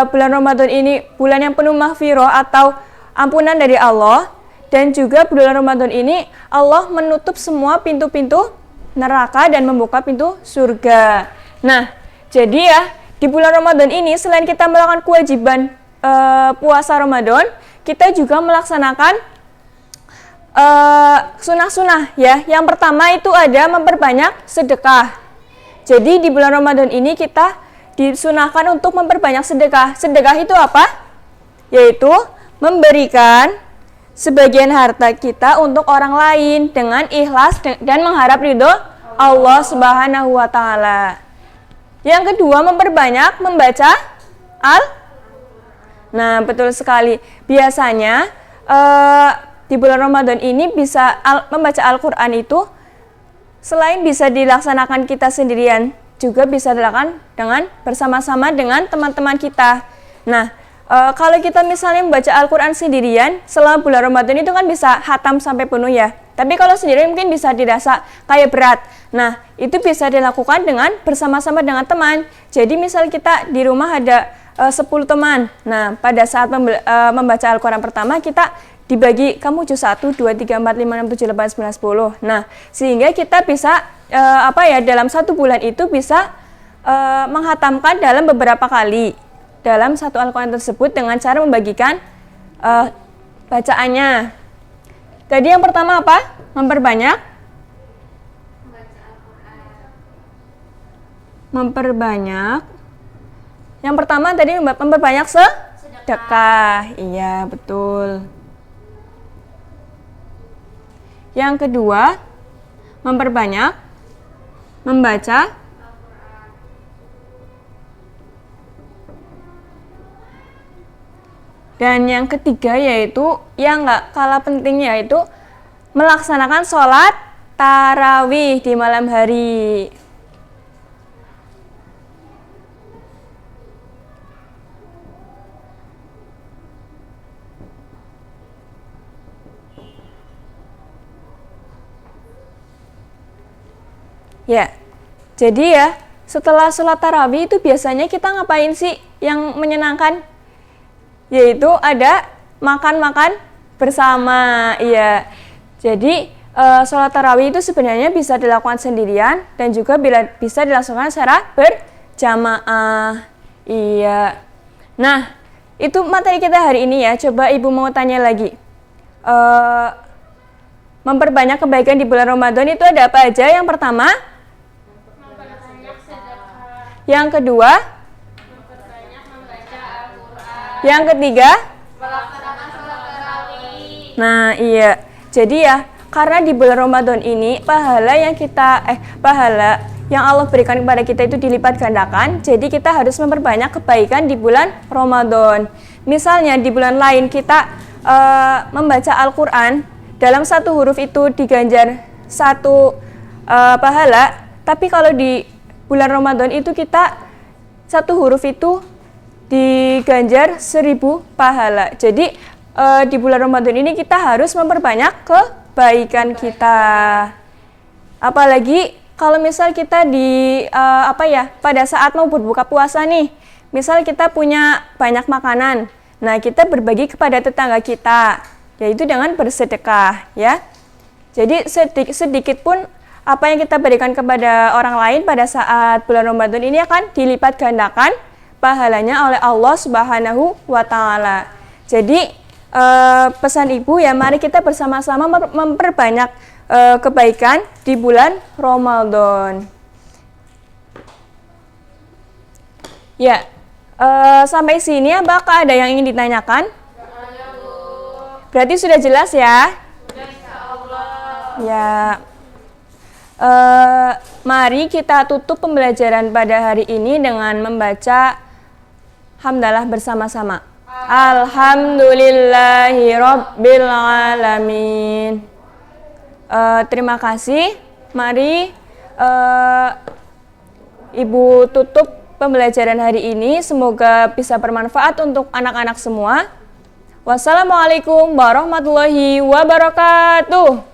bulan Ramadan ini bulan yang penuh maghfirah atau ampunan dari Allah, dan juga bulan Ramadan ini Allah menutup semua pintu-pintu neraka dan membuka pintu surga. Nah, jadi ya di bulan Ramadan ini selain kita melakukan kewajiban puasa Ramadan, kita juga melaksanakan sunah-sunah ya. Yang pertama itu ada memperbanyak sedekah. Jadi di bulan Ramadan ini kita disunahkan untuk memperbanyak sedekah. Sedekah itu apa? Yaitu memberikan sebagian harta kita untuk orang lain dengan ikhlas dan mengharap ridho Allah Subhanahu wa taala. Yang kedua, memperbanyak membaca Nah, betul sekali. Biasanya di bulan Ramadan ini bisa membaca Al-Quran itu selain bisa dilaksanakan kita sendirian, juga bisa dilakukan dengan bersama-sama dengan teman-teman kita. Nah, kalau kita misalnya membaca Al-Quran sendirian selama bulan Ramadan itu kan bisa khatam sampai penuh ya. Tapi kalau sendirian mungkin bisa dirasa kayak berat. Nah, itu bisa dilakukan dengan bersama-sama dengan teman. Jadi misal kita di rumah ada 10 teman. Nah, pada saat membaca Al-Quran pertama kita dibagi, kamu juz 1, 2, 3, 4, 5, 6, 7, 8, 9, 10. Nah, sehingga kita bisa dalam 1 bulan itu bisa menghatamkan dalam beberapa kali dalam satu Al-Quran tersebut dengan cara membagikan bacaannya. Tadi yang pertama apa? Memperbanyak yang pertama tadi memperbanyak sedekah. Iya, betul. Yang kedua, memperbanyak membaca dan yang ketiga yaitu yang nggak kalah pentingnya yaitu melaksanakan sholat tarawih di malam hari. Ya, jadi ya setelah sholat tarawih itu biasanya kita ngapain sih yang menyenangkan? Yaitu ada makan-makan bersama. Iya, jadi sholat tarawih itu sebenarnya bisa dilakukan sendirian dan juga bisa dilaksanakan secara berjamaah. Iya. Nah, itu materi kita hari ini ya. Coba Ibu mau tanya lagi. Memperbanyak kebaikan di bulan Ramadan itu ada apa aja? Yang pertama, memperbanyak sedekah. Yang kedua, memperbanyak membaca Al-Quran. Yang ketiga, melaksanakan sholat tarawih. Nah, iya. Jadi ya, karena di bulan Ramadan ini pahala yang Allah berikan kepada kita itu dilipat gandakan. Jadi kita harus memperbanyak kebaikan di bulan Ramadan. Misalnya di bulan lain kita membaca Al-Quran, dalam satu huruf itu diganjar satu pahala, tapi kalau di bulan Ramadan itu kita satu huruf itu diganjar 1000 pahala. Jadi di bulan Ramadan ini kita harus memperbanyak kebaikan kita. Apalagi kalau misal kita pada saat mau berbuka puasa nih, misal kita punya banyak makanan, nah kita berbagi kepada tetangga kita, yaitu dengan bersedekah, ya. Jadi sedikit pun apa yang kita berikan kepada orang lain pada saat bulan Ramadan ini akan dilipat gandakan pahalanya oleh Allah Subhanahu wa Ta'ala. Jadi pesan Ibu ya, mari kita bersama-sama memperbanyak kebaikan di bulan Ramadan. Ya, sampai sini apakah ada yang ingin ditanyakan? Berarti sudah jelas ya? Ya. Mari kita tutup pembelajaran pada hari ini dengan membaca hamdalah bersama-sama. Alhamdulillahi Rabbil Alamin. Terima kasih. Mari Ibu tutup pembelajaran hari ini. Semoga bisa bermanfaat untuk anak-anak semua. Wassalamualaikum warahmatullahi wabarakatuh.